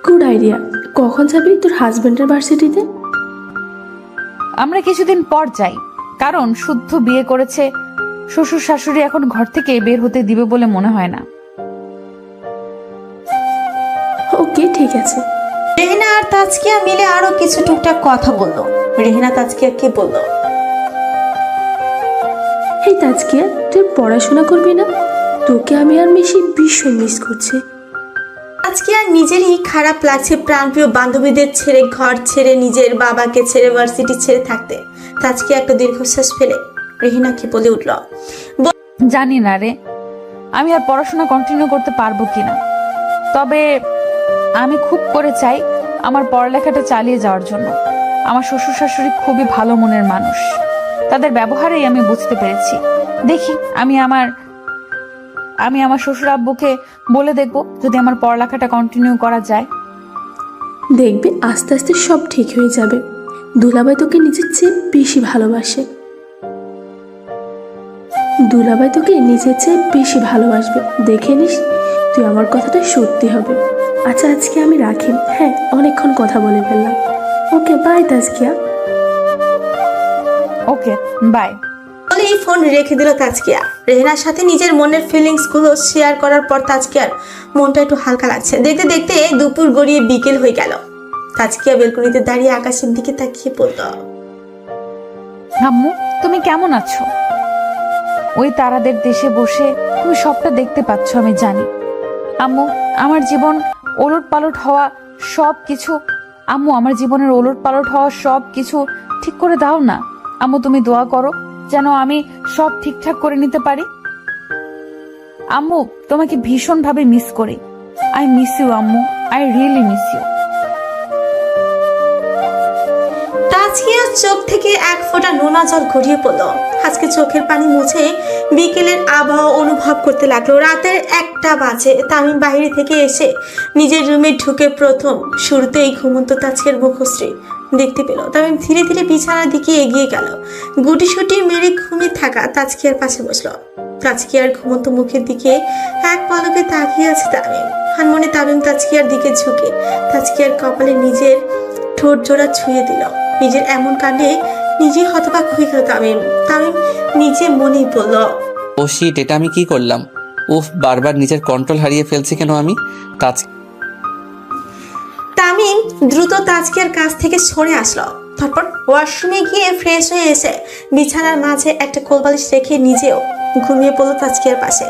Speaker 9: Good idea. কখন যাবি তোর হাজবেন্ডের ভার্সিটিতে?
Speaker 4: আমরা কিছুদিন পর যাই, কারণ শুদ্ধ বিয়ে করেছে, শ্বশুর শাশুড়ি এখন ঘর থেকে বের হতে দিবে বলে মনে হয় না।
Speaker 9: ওকে, ঠিক আছে।
Speaker 2: রেহেনা আর তাজকিয়া মিলে আরো কিছু টুকটাক কথা বললো। রেহেনা তাজকিয়াকে বলল,
Speaker 9: এই তাজকিয়া, তুই পড়াশোনা করবি না? তোকে আমি আর মিশি ভীষণ মিস করছি।
Speaker 2: আজকে আর নিজেরই খারাপ লাগছে প্রাণপ্রিয় বান্ধবীদের ছেড়ে, ঘর ছেড়ে, নিজের বাবাকে ছেড়ে, ভার্সিটি ছেড়ে থাকতে। তাজকে একটা দীর্ঘশ্বাস ফেলে রেহিনাকে বলে উঠল,
Speaker 4: জানি না রে, আমি আর পড়াশোনা কন্টিনিউ করতে পারবো কিনা। তবে আমি খুব করে চাই আমার পড়ালেখাটা চালিয়ে যাওয়ার জন্য। আমার শ্বশুর শাশুড়ি খুবই ভালো মনের মানুষ, তাদের ব্যবহারেই আমি বুঝতে পেরেছি। দেখি আমি আমার শ্বশুর আব্বুকে বলে দেখবো যদি আমার পড়ালেখাটা কন্টিনিউ করা যায়।
Speaker 9: দেখবি আস্তে আস্তে সব ঠিক হয়ে যাবে। দুলাভাই তোকে নিজের চেয়ে বেশি ভালোবাসে। দুলাভাই তোকে নিজের চেয়ে বেশি ভালোবাসবে, দেখে নিস। তুই আমার কথাটা সত্যি হবে। আচ্ছা, আজকে আমি রাখি। হ্যাঁ, অনেকক্ষণ কথা বলে ফেললাম। Okay, bye Tazkia.
Speaker 4: Okay, bye.
Speaker 2: বলেই ফোন রেখে দিল তাজকিয়া। রেহেনার সাথে নিজের মনের ফিলিংস গুলো শেয়ার করার পর তাজকিয়ার মনটা একটু হালকা লাগছে। দেখতে দেখতে দুপুর গড়িয়ে বিকেল হয়ে গেল। তাজকিয়া বেলকনিতে দাঁড়িয়ে আকাশের দিকে তাকিয়ে বলল,
Speaker 4: আম্মু, তুমি কেমন আছো? ওই তারাদের দেশে বসে তুমি সবটা দেখতে পাচ্ছ, আমি জানি। আম্মু, আমার জীবন ওলট পালট হওয়া সব কিছু আম্মু আমার জীবনের ওলট পালট হওয়া সব কিছু ঠিক করে দাও না। আম্মু, তুমি দোয়া করো যেন আমি সব ঠিকঠাক করে নিতে পারি। আম্মু, তোমাকে ভীষণ ভাবে মিস করি। আই মিস ইউ আম্মু, আই রিয়েলি মিস ইউ।
Speaker 2: তাজকিয়ার চোখ থেকে এক ফোঁটা নোনা জল গড়িয়ে পড়ল। আজকে চোখের পানি মুছে বিকেলের আবহাওয়া অনুভব করতে লাগলো। রাতের 1টা বাজে। তামিম বাইরে থেকে এসে নিজের রুমে ঢুকে প্রথম শুরুতেই ঘুমন্ত তাজকিয়ার মুখশ্রী দেখতে পেল। তামিম ধীরে ধীরে বিছানার দিকে এগিয়ে গেল। গুটিসুটি মেরে ঘুমিয়ে থাকা তাজকিয়ার পাশে বসলো। তাজকিয়ার ঘুমন্ত মুখের দিকে এক পলকে তাকিয়ে আছে তামিম। হানমনে তামিম তাজকিয়ার দিকে ঝুঁকে তাজকিয়ার কপালে নিজের ঠোঁট জোড়া ছুঁয়ে দিল। নিজের এমন কাণ্ডে নিজে হতবাক হয়ে গেল তামিম। তামিম নিজে মনেই বলল,
Speaker 8: ও শিট, এটা আমি কি করলাম? উফ, বারবার নিজের কন্ট্রোল হারিয়ে ফেলছি কেন আমি?
Speaker 2: তামিম দ্রুত তাজকিয়ার কাছ থেকে সরে আসলো। তারপর ওয়াশরুমে গিয়ে ফ্রেশ হয়ে এসে বিছানার মাঝে একটা কোলবালিশ রেখে নিজেও ঘুমিয়ে পড়লো তাজকিয়ার পাশে।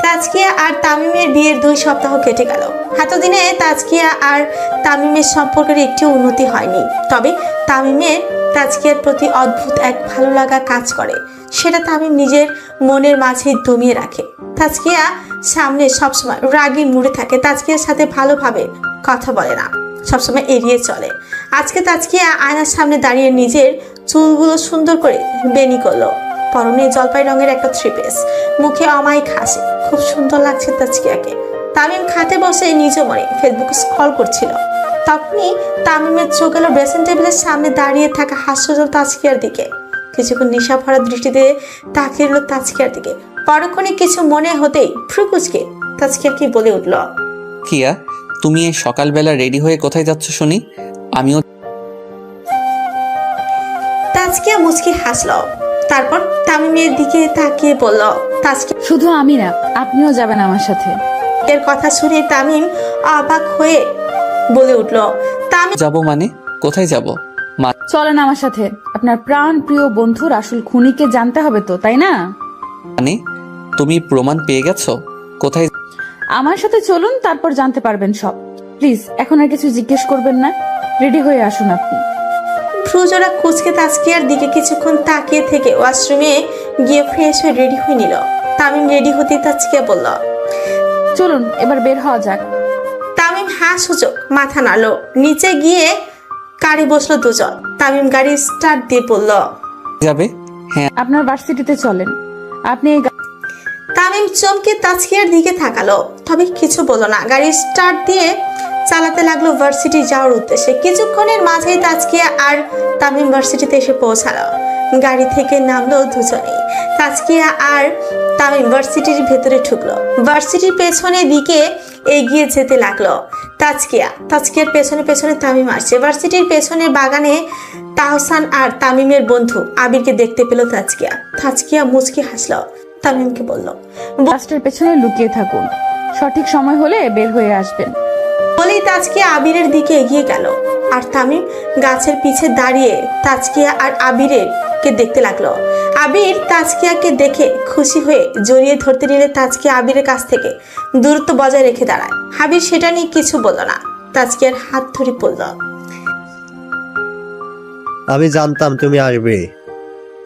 Speaker 2: তাজকিয়া আর তামিমের বিয়ের 2 সপ্তাহ কেটে গেল। এতদিনে তাজকিয়া আর তামিমের সম্পর্কের একটি উন্নতি হয়নি। তবে তামিমের তাজকিয়ার প্রতি অদ্ভুত এক ভালো লাগা কাজ করে। সেটা তামিম নিজের মনের মাঝে দমিয়ে রাখে। তাজকিয়া সামনে সবসময় রাগী মুড়ে থাকে। তাজকিয়ার সাথে ভালোভাবে কথা বলে না, সবসময় এড়িয়ে চলে। আজকে তাজকিয়া আয়নার সামনে দাঁড়িয়ে নিজের চুলগুলো সুন্দর করে বেনি করলো। পরনে জলপাই রঙের একটা 3 পিস, মুখে অমায়িক হাসি। খুব সুন্দর লাগছে তাজকিয়াকে। তামিম খাটে বসে নিজ মনে ফেসবুক স্ক্রল করছিল। তখনই তামিমের চোখ গেল ড্রেসিং টেবিলের সামনে দাঁড়িয়ে থাকা হাস্যজল তাজকিয়ার দিকে। কিছুক্ষণ নিশা ভরা দৃষ্টিতে তাকিয়ে রইল তাজকিয়ার দিকে। পরক্ষণে কিছু মনে হতেই ফ্রুকুচকে তাজকিয়া কি বলে উঠল,
Speaker 8: কিয়া, তুমি এই সকালবেলা রেডি হয়ে কোথায় যাচ্ছ শুনি? আমিও
Speaker 2: তাজকিয়া মুচকি হাসলো। তারপর তামিমের দিকে তাকিয়ে বলল, তাজকিয়া
Speaker 4: শুধু আমি না, আপনিও যাবেন আমার সাথে।
Speaker 2: এর কথা শুনে তামিম অবাক হয়ে বলে উঠল, তামিম
Speaker 8: যাব মানে? কোথায় যাব?
Speaker 4: চলেন আমার সাথে। আপনার প্রাণ প্রিয় বন্ধুর আসল খুনিকে জানতে হবে তো, তাই না?
Speaker 8: মানে তুমি প্রমাণ পেয়ে গেছো? কোথায়?
Speaker 4: আমার সাথে চলুন, তারপর জানতে পারবেন সব। প্লিজ এখন আর কিছু জিজ্ঞেস করবেন না, রেডি হয়ে আসুন আপনি।
Speaker 2: ফ্রুজোরা কুচকে তাজকিয়ার দিকে কিছুক্ষণ তাকিয়ে থেকে ওয়াশরুমে গিয়ে ফ্রেশ হয়ে রেডি হয়ে নিল। তামিম রেডি হতে তাজকিয়া বলল,
Speaker 4: চলুন এবার বের হওয়া যাক।
Speaker 2: তামিম সূচক মাথা নাড়ল। নিচে গিয়ে গাড়ি বসলো দুজন। তামিম গাড়ি স্টার্ট দিয়ে বলল,
Speaker 8: যাবে? হ্যাঁ।
Speaker 4: আপনার ভার্সিটিতে চলেন। আপনি এই
Speaker 2: তামিম চমকে তাজকিয়ার দিকে তাকালো, তবে কিছু বলল না। গাড়ি স্টার্ট দিয়ে চালাতে লাগলো ভার্সিটি যাওয়ার উদ্দেশ্যে। কিছুক্ষণের মাঝেই তাজকিয়া আর তামিম ভার্সিটিতে এসে পৌঁছালো। গাড়ি থেকে নামলো দুজনেই। তাজকিয়া আর তামিম ভার্সিটির ভেতরে ঢুকলো। ভার্সিটির পেছনের দিকে এগিয়ে যেতে লাগলো তাজকিয়ার পেছনে পেছনে তামিম আসছে। ভার্সিটির পেছনের বাগানে তাহসান আর তামিমের বন্ধু আবিরকে দেখতে পেল তাজকিয়া মুচকি হাসলো। তামিমকে বলল,
Speaker 4: রাস্তার পেছনে লুকিয়ে থাকুন, সঠিক সময় হলে বের হয়ে আসবেন।
Speaker 2: বলেই তাজকিয়া আবিরের দিকে এগিয়ে গেল। আর তামিম গাছের পিছে দাঁড়িয়ে তাজকিয়া আর আবিরের কে দেখতে লাগলো। আবির তাজকিয়াকে দেখে খুশি হয়ে জড়িয়ে ধরতে নিলে তাজকিয়া আবিরের কাছ থেকে দূরত্ব বজায় রেখে দাঁড়ায়। আবির সেটা নিয়ে কিছু বলল না, তাজকিয়ার হাত ধরে পড়ল।
Speaker 10: আমি জানতাম তুমি আসবে,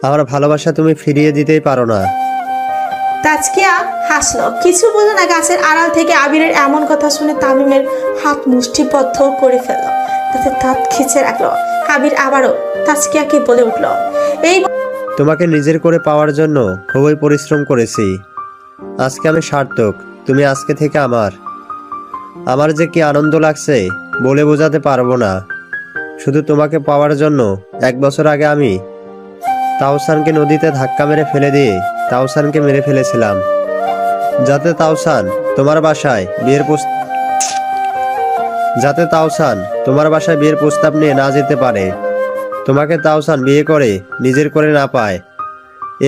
Speaker 10: আমার ভালোবাসা তুমি ফিরিয়ে দিতেই পারো না।
Speaker 2: তাজকিয়া হাসলো, কিছু বলল না। গাছের আড়াল থেকে আবিরের এমন কথা শুনে তামিমের হাত মুষ্টিবদ্ধ করে ফেললো, তাতে দাঁত খিচে রাখলো। আবির আবারও তাজকিয়াকে বলে উঠলো, এই
Speaker 10: তোমাকে নিজের করে পাওয়ার জন্য খুবই পরিশ্রম করেছি। আজকে আমি সার্থক, তুমি আজকে থেকে আমার যে কি আনন্দ লাগছে বলে বোঝাতে পারবো না। শুধু তোমাকে পাওয়ার জন্য 1 বছর আগে আমি তাওসানকে নদীতে ধাক্কা মেরে ফেলে দিয়ে তাওসানকে মেরে ফেলেছিলাম, যাতে তাওসান তোমার বাসায় বিয়ের প্রস্তাব নিয়ে না যেতে পারে, তোমাকে তাওসান বিয়ে করে নিজের করে না পায়।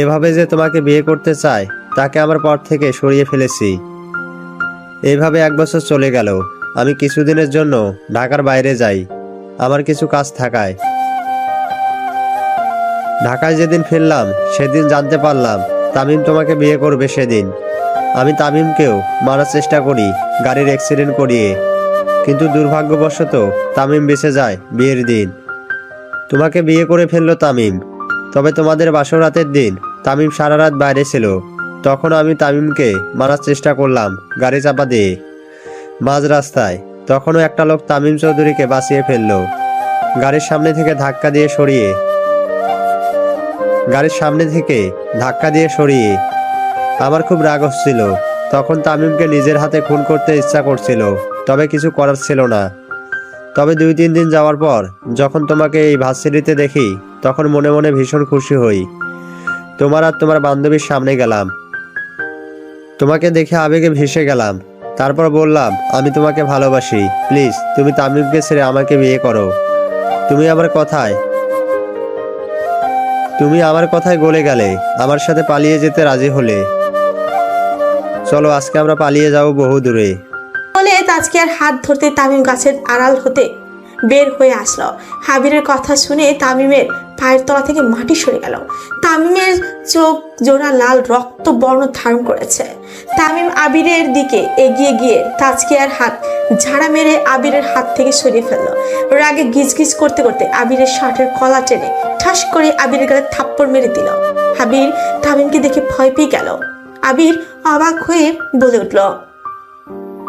Speaker 10: এভাবে যে তোমাকে বিয়ে করতে চায় তাকে আমার পর থেকে সরিয়ে ফেলেছি। এইভাবে 1 বছর চলে গেল। আমি কিছুদিনের জন্য ঢাকার বাইরে যাই, আমার কিছু কাজ থাকায়। ঢাকায় যেদিন ফিরলাম সেদিন জানতে পারলাম তামিম তোমাকে বিয়ে করবে। সেদিন আমি তামিমকেও মারার চেষ্টা করি গাড়ির অ্যাক্সিডেন্ট করিয়ে, কিন্তু দুর্ভাগ্যবশত তামিম বেঁচে যায় বিয়ের দিন। তোমাকে বিয়ে করে ফেললো তামিম। তবে তোমাদের বাসর রাতের দিন তামিম সারা রাত বাইরে ছিল। তখন আমি তামিমকে মারার চেষ্টা করলাম গাড়ি চাপা দিয়ে মাঝ রাস্তায়। তখনও একটা লোক তামিম চৌধুরীকে বাঁচিয়ে ফেললো। গাড়ির সামনে থেকে ধাক্কা দিয়ে সরিয়ে আমার খুব রাগ হচ্ছিল। তখন তামিমকে নিজের হাতে খুন করতে ইচ্ছা করছিল, তবে কিছু করার ছিল না। তবে 2-3 দিন যাওয়ার পর যখন তোমাকে এই ভার্সিটিতে দেখি তখন মনে মনে ভীষণ খুশি হই। তোমার আর তোমার বান্ধবীর সামনে গেলাম, তোমাকে দেখে আবেগে ভেসে গেলাম। তারপর বললাম, আমি তোমাকে ভালোবাসি, প্লিজ তুমি তামিমকে ছেড়ে আমাকে বিয়ে করো। তুমি আমার কথায় গলে গেলে, আমার সাথে পালিয়ে যেতে রাজি হলে। চলো আজকে আমরা পালিয়ে যাব বহু দূরে।
Speaker 2: বলে তাজকিয়ার হাত ধরতে তামিম গাছের আড়াল হতে বের হয়ে আসলো। আবিরের কথা শুনে তামিমের পায়ের তলা থেকে মাটি সরে গেল। তামিমের চোখ জোড়া লাল রক্ত বর্ণ ধারণ করেছে। তামিম আবিরের দিকে এগিয়ে গিয়ে তাজকিয়ার হাত ঝাড়া মেরে আবিরের হাত থেকে সরিয়ে ফেললো। রাগে গিজগিজ করতে করতে আবিরের শার্টের কলা টেনে ঠাস করে আবিরের গালে থাপ্পড় মেরে দিল। আবির তামিমকে দেখে ভয় পেয়ে গেল। আবির অবাক হয়ে বলে উঠল,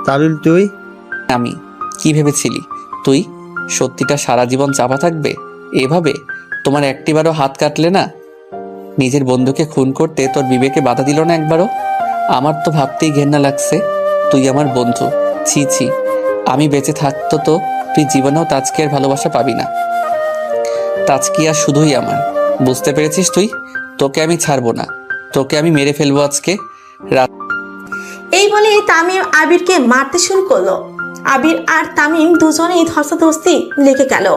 Speaker 10: তামিম তুই?
Speaker 8: আমি কি ভেবেছিলি তুই সত্যিটা সারা জীবন চাপা থাকবে এভাবে? তোমার একটিবারও হাত কাটলে না? নিজের বন্ধুকে খুন করতে তোর বিবেকে বাধা দিল না একবারও? আমার তো ভাবতেই ঘেন্না লাগছে। তুই আমার বন্ধু, ছি ছি। আমি বেঁচে থাকতো তো তুই জীবনেও তাজকিয়ার ভালোবাসা পাবি না। তাজকিয়া শুধুই আমার, বুঝতে পেরেছিস তুই? তোকে আমি ছাড়বো না, তোকে আমি মেরে ফেলবো আজকে।
Speaker 2: এই বলে তামিম আবিরকে মারতে শুরু করলো। আবির আর তামিম দুজনেই ধস্তাধস্তি লেগে গেল,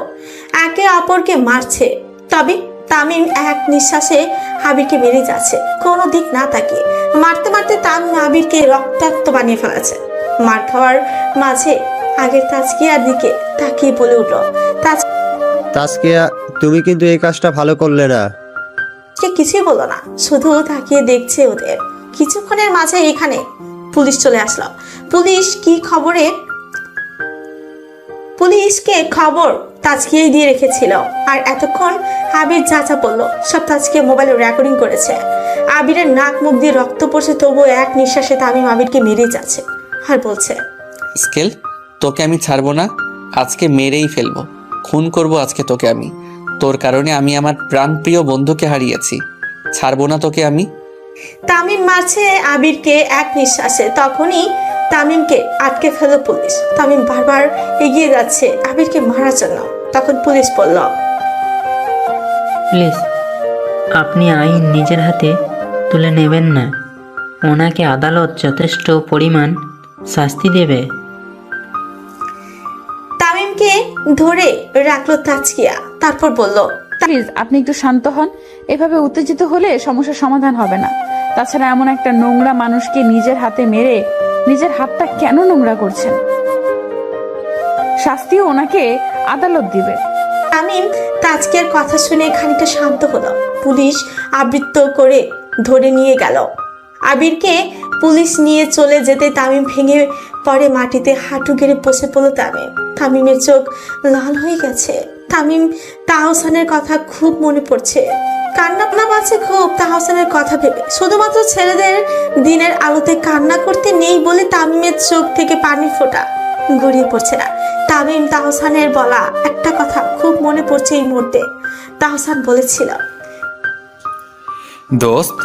Speaker 2: একে অপরকে মারছে। তবে তামিম এক নিঃশ্বাসে আবিরকে মেরে যাচ্ছে, কোনো দিক না তাকিয়ে। মারতে মারতে তামিম আবিরকে রক্তাক্ত বানিয়ে ফেলেছে। মার খাওয়ার মাঝে আগের তাজকিয়ার দিকে তাকিয়ে বলে উঠল,
Speaker 10: তাজকিয়া তুমি কিন্তু এই কাজটা ভালো করলে না।
Speaker 2: কিছুই বললো না, শুধু তাকিয়ে দেখছে ওদের। কিছুক্ষণের মাঝে এখানে পুলিশ চলে আসলো। পুলিশকে খবর তাজকিয়াই দিয়ে রেখেছিল। আর এতক্ষণ আবির যাচা পড়লো, সব তাজকিয়া মোবাইলে রেকর্ডিং করেছে। আবিরের নাক মুখ দিয়ে রক্ত পড়ছে, তবুও এক নিঃশ্বাসে তামিম আবিরকে মেরে যাচ্ছে আর বলছে,
Speaker 8: স্কেল তোকে আমি ছাড়বো না, আজকে মেরেই ফেলবো, খুন করব আজকে তোকে আমি। তোর কারণে আমি আমার প্রাণপ্রিয় বন্ধুকে হারিয়েছি, ছাড়বো না তোকে আমি।
Speaker 2: তামিম মারছে আবিরকে এক নিঃশ্বাসে, তখনই তামিমকে আটকে ফেলল পুলিশ। তামিম বারবার এগিয়ে যাচ্ছে আবিরকে মারার জন্য, তখন পুলিশ বলল,
Speaker 11: প্লিজ আপনি আইন নিজের হাতে তুলে নেবেন না, ওনাকে আদালত যথেষ্ট পরিমাণ শাস্তি দেবে।
Speaker 2: তামিমকে ধরে রাখলো তাজকিয়া, তারপর বলল,
Speaker 4: প্লিজ আপনি একটু শান্ত হন। এভাবে উত্তেজিত হলে সমস্যার সমাধান হবে না। তাছাড়া এমন একটা নোংরা মানুষকে নিজের হাতে মেরে নিজের হাতটা কেন নোংরা করছেন? শাস্তিও ওনাকে আদালত দিবে।
Speaker 2: তামিম তাজকিয়ার কথা শুনে খানিকটা শান্ত হলো। পুলিশ আবৃত্ত করে ধরে নিয়ে গেল। আবিরকে পুলিশ নিয়ে চলে যেতে তামিম ভেঙে পড়ে মাটিতে, হাঁটু গেড়ে বসে পড়ল তামিম। তামিমের চোখ লাল হয়ে গেছে। তামিম তাহসানের কথা খুব মনে পড়ছে, কান্না পাচ্ছে খুব তাহসানের কথা ভেবে। শুধুমাত্র ছেলেদের দিনের আলোতে কান্না করতে নেই বলে তামিমের চোখ থেকে পানির ফোঁটা গড়িয়ে পড়ছে না। তামিম তাহসানের বলা একটা কথা খুব মনে পড়ছে এই মুহূর্তে। তাহসান বলেছিল,
Speaker 12: দোস্ত,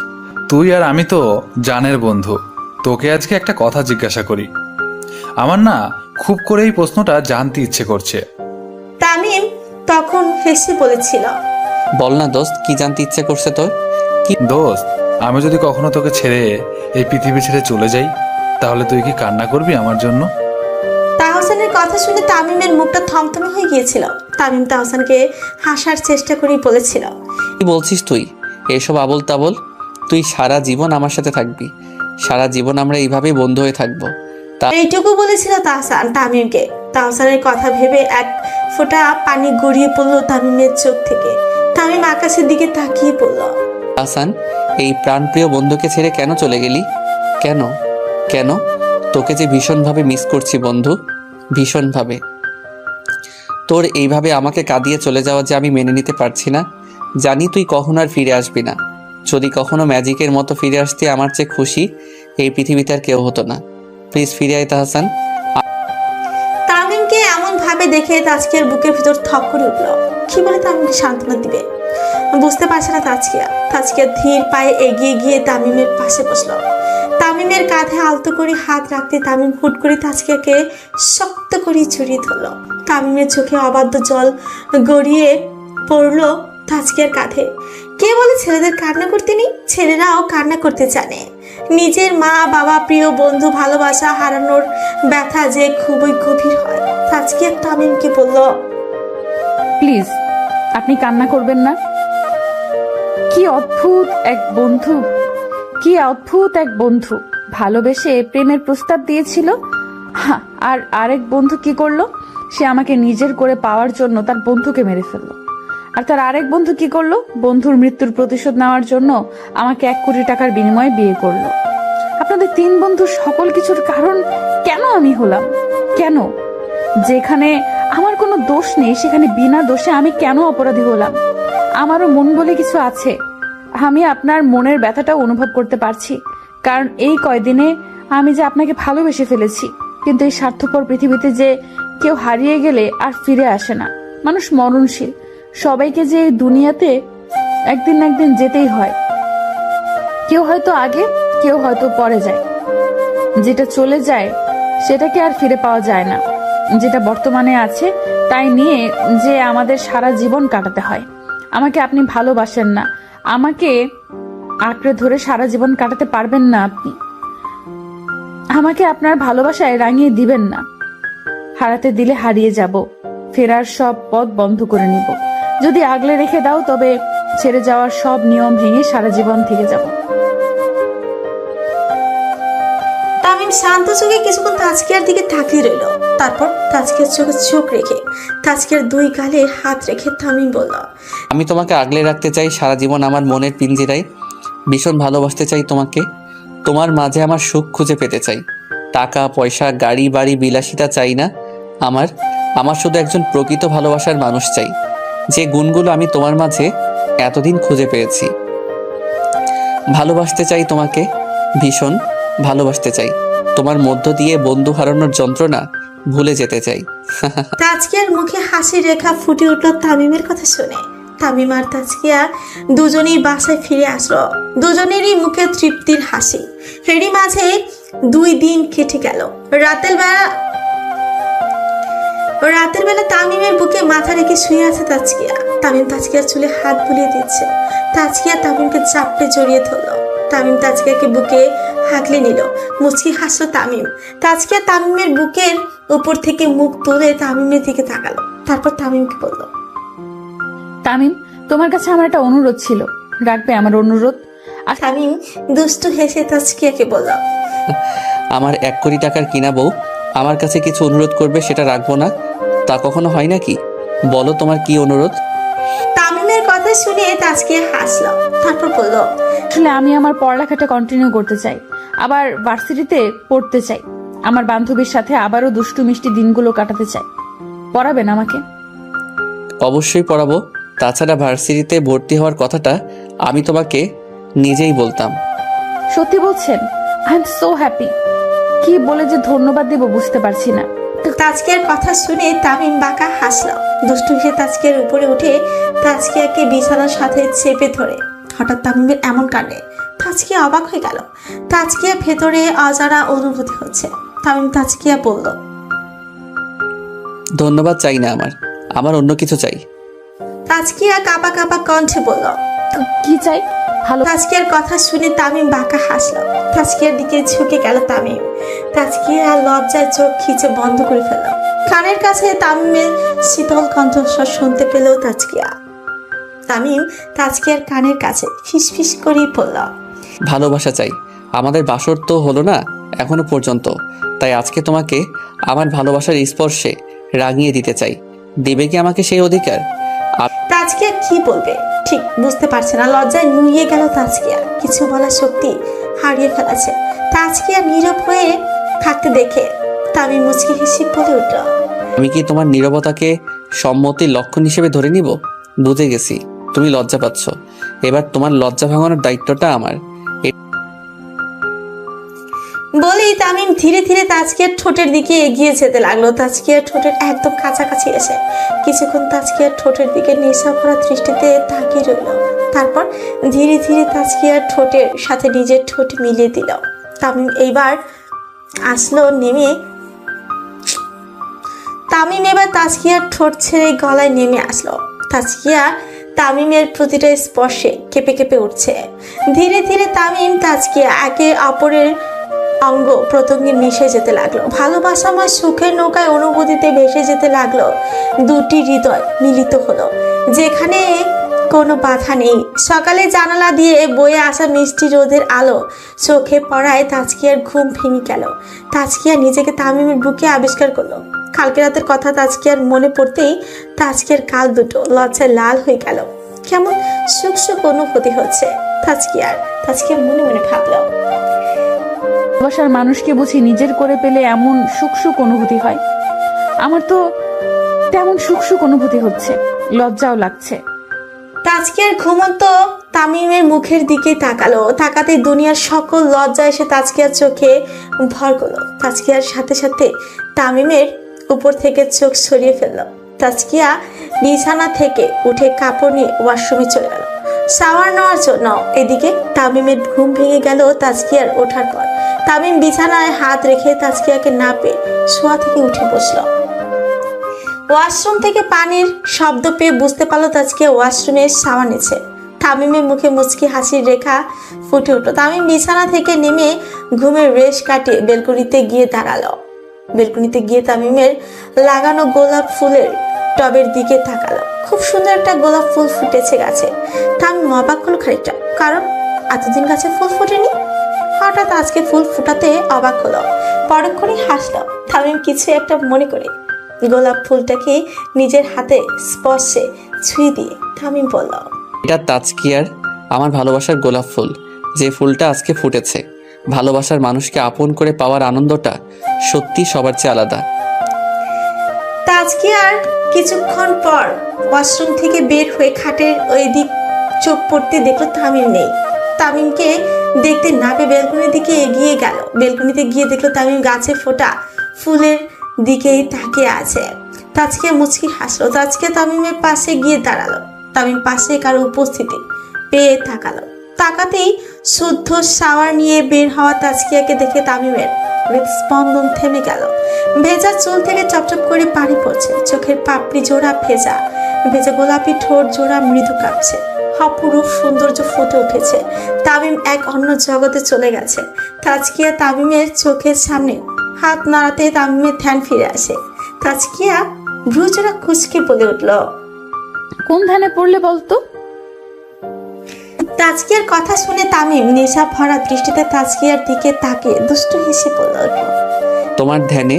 Speaker 12: তুই আর আমি তো জানের বন্ধু। তোকে আজকে একটা কথা জিজ্ঞাসা করি। আমার না খুব করে এই প্রশ্নটা জানতে ইচ্ছে করছে।
Speaker 2: তামিম তখন হেসে বলেছিল,
Speaker 8: বল না দোস্ত, কি জানতে ইচ্ছে করছে তোর?
Speaker 12: দোস্ত, আমি যদি কখনো তোকে ছেড়ে এই পৃথিবী ছেড়ে চলে যাই, তাহলে তুই কি কান্না করবি আমার জন্য?
Speaker 2: তাহসানের কথা শুনে তামিমের মুখটা থমথমে হয়ে গিয়েছিল। তামিম তাহসানকে হাসার চেষ্টা করেই বলেছিল,
Speaker 8: কি বলছিস তুই? এসব আবল তাবল। তুই সারা জীবন আমার সাথে থাকবি, সারা জীবন আমরা এইভাবেই বন্ধু হয়ে থাকবো।
Speaker 2: এইটুকু বলেছিল তাহসান তামিমকে। তাহসানের কথা ভেবে এক ফোঁটা পানি গড়িয়ে পড়লো তামিমের চোখ থেকে। তামিম আকাশের দিকে তাকিয়ে পড়ল।
Speaker 8: হাসান, এই প্রাণপ্রিয় বন্ধুকে ছেড়ে কেন চলে গেলি? কেন কেন? তোকে যে ভীষণভাবে মিস করছি বন্ধু, ভীষণভাবে। তোর এইভাবে আমাকে কাঁদিয়ে চলে যাওয়া যে আমি মেনে নিতে পারছি না। জানি তুই কখনো আর ফিরে আসবি না। যদি কখনো ম্যাজিকের মতো ফিরে আসতে আমার চেয়ে খুশি এই পৃথিবীতে আর কেউ হতো না। প্লিজ ফিরে আয় তাহসান।
Speaker 2: তামিমকে এমন ভাবে দেখে তাজকিয়ার বুকের ভিতর থক করে উঠলো। কি বলে তামিমকে সান্ত্বনা দিবে বুঝতে পারছে না তাজকিয়া ধীর পায়ে এগিয়ে গিয়ে তামিমের পাশে বসলো। তামিমের কাঁধে আলতো করে হাত রাখতে তামিম হুট করে তাজকিয়াকে শক্ত করে জড়িয়ে ধরলো। তামিমের চোখে অবাধ্য জল গড়িয়ে পড়লো তাজকিয়ার কাঁধে। কে বলে ছেলেদের কান্না করতে নেই? ছেলেরাও কান্না করতে জানে। নিজের মা বাবা, প্রিয় বন্ধু, ভালোবাসা হারানোর ব্যথা যে খুবই গভীর হয়। তাজকিয়া তামিমকে বলল,
Speaker 4: প্লিজ আপনি কান্না করবেন না। কি অদ্ভুত এক বন্ধু, কি অদ্ভুত এক বন্ধু। ভালোবেসে প্রেমের প্রস্তাব দিয়েছিল, আর আরেক বন্ধু কি করলো? সে আমাকে নিজের করে পাওয়ার জন্য তার বন্ধুকে মেরে ফেললো। আর তার আরেক বন্ধু কি করলো? বন্ধুর মৃত্যুর প্রতিশোধ নেওয়ার জন্য আমাকে 1 কোটি টাকার বিনিময়ে বিয়ে করলো। আপনাদের 3 বন্ধুর সকল কিছুর কারণ কেন আমি হলাম? কেন? যেখানে আমার কোনো দোষ নেই সেখানে বিনা দোষে আমি কেন অপরাধী হলাম? আমারও মন বলে কিছু আছে। আমি আপনার মনের ব্যথাটা অনুভব করতে পারছি, কারণ এই কয়দিনে আমি যে আপনাকে ভালোবেসে ফেলেছি। কিন্তু এই স্বার্থপর পৃথিবীতে যে কেউ হারিয়ে গেলে আর ফিরে আসে না। মানুষ মরণশীল। সবাইকে যে এই দুনিয়াতে একদিন না একদিন যেতেই হয়। কেউ হয়তো আগে, কেউ হয়তো পরে যায়। যেটা চলে যায় সেটাকে আর ফিরে পাওয়া যায় না। যেটা বর্তমানে আছে তাই নিয়ে যে আমাদের সারা জীবন কাটাতে হয়। আমাকে আপনি ভালোবাসেন না, আমাকে আঁকড়ে ধরে সারা জীবন কাটাতে পারবেন না আপনি। আমাকে আপনার ভালোবাসায় রাঙিয়ে দিবেন না। হারাতে দিলে হারিয়ে যাব, ফেরার সব পথ বন্ধ করে নিব। যদি আগলে রেখে দাও তবে ছেড়ে যাওয়ার সব নিয়ম ভেঙে সারা জীবন থেকে যাব।
Speaker 2: তামিম শান্ত চোখে কিছুক্ষণ তাজকিয়ার দিকে তাকিয়ে রইল। তারপর তাজকিয়ার চোখে চোখ রেখে তাজকিয়ার 2 গালে হাত রেখে তামিম বলল,
Speaker 8: আমি তোমাকে আগলে রাখতে চাই সারা জীবন আমার মনের পিঞ্জিরায়। ভীষণ ভালোবাসতে চাই তোমাকে। তোমার মাঝে আমার সুখ খুঁজে পেতে চাই। টাকা পয়সা, গাড়ি বাড়ি, বিলাসিতা চাই না। আমার শুধু একজন প্রকৃত ভালোবাসার মানুষ চাই, যে গুণগুলো আমি তোমার মাঝে এতদিন খুঁজে পেয়েছি। ভালোবাসতে চাই তোমাকে, ভীষণ ভালোবাসতে চাই। তোমার মধ্য দিয়ে বন্ধু হারানোর যন্ত্রণা ভুলে যেতে চাই।
Speaker 2: তাজকিয়ার মুখে হাসি রেখা ফুটে উঠল তামিমের কথা শুনে। তামিম আর তাজকিয়া দুজনেই বাসায় ফিরে আসলো। দুজনেরই মুখে তৃপ্তির হাসি। এরই মাঝে 2 দিন কেটে গেল। রাতের বেলা তামিমের বুকে মাথা রেখে শুয়ে আছে তাজকিয়া। তামিম তাজকিয়ার চুলে হাত বুলিয়ে দিচ্ছে। তাজকিয়া তামিমকে চাপড়ে জড়িয়ে ধরলো। তামিম তাজকিয়াকে বুকে হাঁকলে নিল। মুচকি হাসলো তামিম। তাজকিয়া তামিমের বুকের উপর থেকে মুখ তুলে তামিমের দিকে তাকালো। তারপর তামিমকে বলল,
Speaker 4: তামিম, তোমার কাছে আমার একটা অনুরোধ ছিল, রাখবে আমার অনুরোধ?
Speaker 2: আর তামিম দুষ্টু হেসে তাজকিয়াকে বলল,
Speaker 8: আমার 1 কোটি টাকার কিনা বউ আমার কাছে কিছু অনুরোধ করবে, সেটা রাখবো না? তা কখনো হয় নাকি? বলো তোমার কি অনুরোধ?
Speaker 2: তামিমের কথা শুনে তাজকিয়া হাসলো। তারপর বলল,
Speaker 4: আসলে আমি আমার পড়ালেখাটা কন্টিনিউ করতে চাই, আবার ভার্সিটিতে পড়তে চাই। আমার বান্ধবীর সাথে আবারও দুষ্টু মিষ্টি দিনগুলো কাটাতে চাই। পড়াবেন আমাকে?
Speaker 8: অবশ্যই পড়াবো। তাছাড়া ভার্সিটিতে ভর্তি হওয়ার কথাটা আমি তোমাকে নিজেই বলতাম।
Speaker 4: সত্যি বলছেন? I am so happy. কি বলে যে ধন্যবাদ দেব বুঝতে পারছি না।
Speaker 2: তাজকিয়ার কথা শুনে তামিম বাঁকা হাসলো। দুষ্টু হেসে তাজকিয়ার উপরে উঠে তাজকিয়াকে বিছানার সাথে চেপে ধরে। হঠাৎ তামিমের এমন কাণ্ডে তাজকিয়া অবাক হয়ে গেল। তাজকিয়া ভেতরে অজানা অনুভূতি হচ্ছে। তামিম তাজকিয়া বলল,
Speaker 8: ধন্যবাদ চাই না, আমার অন্য কিছু চাই।
Speaker 2: তাজকিয়া কাঁপা কাঁপা কণ্ঠে বলল,
Speaker 4: কি চাই? ভালো।
Speaker 2: তাজকিয়ার কথা শুনে তামিম বাঁকা হাসলো। তাজকিয়ার দিকে ঝুঁকে গেল তামিম। তাজকিয়া লজ্জায় চোখ খিচে বন্ধ করে ফেলল। কানের কাছে তামিমের শীতল কণ্ঠস্বর শুনতে পেল তাজকিয়া। তামিম তাজকিয়ার কানের কাছে ফিসফিস করেই বলল,
Speaker 8: ভালোবাসা চাই। আমাদের বাসর তো হলো না এখনো পর্যন্ত, তাই আজকে তোমাকে আমার ভালোবাসার স্পর্শে রাঙিয়ে দিতে চাই। দেবে কি আমাকে সেই অধিকার?
Speaker 2: তাজকিয়া কি বলবে ঠিক বুঝতে পারছে না। লজ্জায় নুয়ে গেল তাজকিয়া। কিছু বলার শক্তি হারিয়ে ফেলেছে। তাজকিয়া নীরব হয়ে থাকতে দেখে তামিম মুচকি হেসে বলে উঠল,
Speaker 8: আমি কি তোমার নীরবতাকে সম্মতির লক্ষণ হিসেবে ধরে নিব? বুঝে গেছি তুমি লজ্জা পাচ্ছ। এবার তোমার লজ্জা ভাঙানোর দায়িত্বটা আমার।
Speaker 2: বলেই তামিম ধীরে ধীরে তাজকিয়ার ঠোঁটের দিকে এগিয়ে যেতে লাগলো। তাজকিয়ার ঠোঁটের একদম কাছাকাছি এসে কিছুক্ষণ তাজকিয়ার ঠোঁটের দিকে নেশা ভরা দৃষ্টিতে তাকিয়ে রইল। তারপর ধীরে ধীরে তাজকিয়ার ঠোঁটের সাথে নিজের ঠোঁট মিলিয়ে দিল। তামিম এবার তাজকিয়ার ঠোঁট ছেড়ে গলায় নেমে আসলো। তাজকিয়া তামিমের প্রতিটা স্পর্শে কেঁপে কেঁপে উঠছে। ধীরে ধীরে তামিম তাজকিয়া একে অপরের অঙ্গ প্রত্যঙ্গে মিশে যেতে লাগলো। ভালোবাসাময় সুখের নৌকায় অনুভূতিতে ভেসে যেতে লাগলো। দুটি হৃদয় মিলিত হলো, যেখানে কোনো বাধা নেই। সকালে জানালা দিয়ে বয়ে আসা মিষ্টি রোদের আলো চোখে পড়ায় তাজকিয়ার ঘুম ভেঙে গেল। তাজকিয়া নিজেকে তামিমের বুকে আবিষ্কার করলো। কালকে রাতের কথা তাজকিয়ার মনে পড়তেই তাজকিয়ার কাল দুটো লজ্জায় লাল হয়ে গেল। কেমন সুখ সুখ অনুভূতি হচ্ছে তাজকিয়া মনে মনে ভাবলো,
Speaker 4: ভালোবাসার মানুষকে বুঝি নিজের করে পেলে এমন সুখ সুখ অনুভূতি হয়। আমার তো তেমন সুখ সুখ অনুভূতি হচ্ছে, লজ্জাও লাগছে।
Speaker 2: তাজকিয়ার ঘুমন্ত তামিমের মুখের দিকে তাকাতে দুনিয়ার সকল লজ্জা এসে তাজকিয়ার চোখে ভর করলো। তাজকিয়ার সাথে সাথে তামিমের উপর থেকে চোখ সরিয়ে ফেললো। তাজকিয়া বিছানা থেকে উঠে কাপড় নিয়ে ওয়াশরুমে চলে গেল শাওয়ার নেওয়ার জন্য। এদিকে তামিমের ঘুম ভেঙে গেল তাজকিয়ার ওঠার পর। তামিম বিছানায় হাত রেখে তাজকিয়াকে না পেয়ে শোয়া থেকে উঠে বসলো। ওয়াশরুম থেকে পানির শব্দ পেয়ে বুঝতে পারলো তাজকিয়া ওয়াশরুমে শাওয়ার নিচ্ছে। তামিমের মুখে মুচকি হাসির রেখা ফুটে উঠলো। তামিম বিছানা থেকে নেমে ঘুমের রেশ কাটিয়ে বেলকনিতে গিয়ে দাঁড়ালো। বেলকনিতে গিয়ে তামিমের লাগানো গোলাপ ফুলের টবের দিকে তাকালো। খুব সুন্দর একটা গোলাপ ফুল ফুটেছে গাছে। তামিম অবাক হলো খানিকটা, কারণ এতদিন গাছে ফুল ফোটেনি। হঠাৎ আজকে ফুল ফুটাতে অবাক হলো। পরক্ষণে হাসলো। তামিম কিছু একটা মনে করে গোলাপ ফুলটাকে নিজের হাতে স্পর্শে ছুঁয়ে দিয়ে তামিম বলল,
Speaker 8: এটা তাজকিয়ার আমার ভালোবাসার গোলাপ ফুল, যে ফুলটা আজকে ফুটেছে। ভালোবাসার মানুষকে আপন করে পাওয়ার আনন্দটা সত্যি সবার চেয়ে আলাদা।
Speaker 2: তাজকিয়ার কিছুক্ষণ পর ওয়াশরুম থেকে বের হয়ে খাটের ওই দিক চোখ পড়তে দেখলো তামিম নেই। তামিমকে দেখতে না পেয়ে বেলকনির দিকে এগিয়ে গেল। বেলকনিতে গিয়ে দেখলো তামিম গাছে ফোটা ফুলের দিকেই তাকিয়ে আছে। তাজকিয়া মুচকি হাসলো। তাজকিয়া তামিমের পাশে গিয়ে দাঁড়ালো। তামিম পাশে কারো উপস্থিতি পেয়ে তাকাতেই শুদ্ধ শাওয়ার নিয়ে বের হওয়া তাজকিয়াকে দেখে তামিমের হৃদস্পন্দন থেমে গেল। ভেজা চুল থেকে চপচপ করে পানি পড়ছে, চোখের পাপড়ি জোড়া ভেজা ভেজা গোলাপি ঠোঁট জোড়া মৃদু কাঁপছে, অপরূপ সৌন্দর্য ফুটে উঠেছে। তামিম এক অন্য জগতে চলে গেছে। তাজকিয়া তামিমের চোখের সামনে হাত নাড়াতে তামিমের ধ্যান ফিরে আসে। তাজকিয়া ভ্রুজোড়া কুচকে বলে উঠল,
Speaker 4: কোন ধ্যানে পড়লে বলতো?
Speaker 2: তাজকিয়ার কথা শুনে তামিম নেশা ভরা দৃষ্টিতে তাজকিয়ার দিকে তাকিয়ে দুষ্টু হেসে বলল,
Speaker 8: তোমার ধ্যানে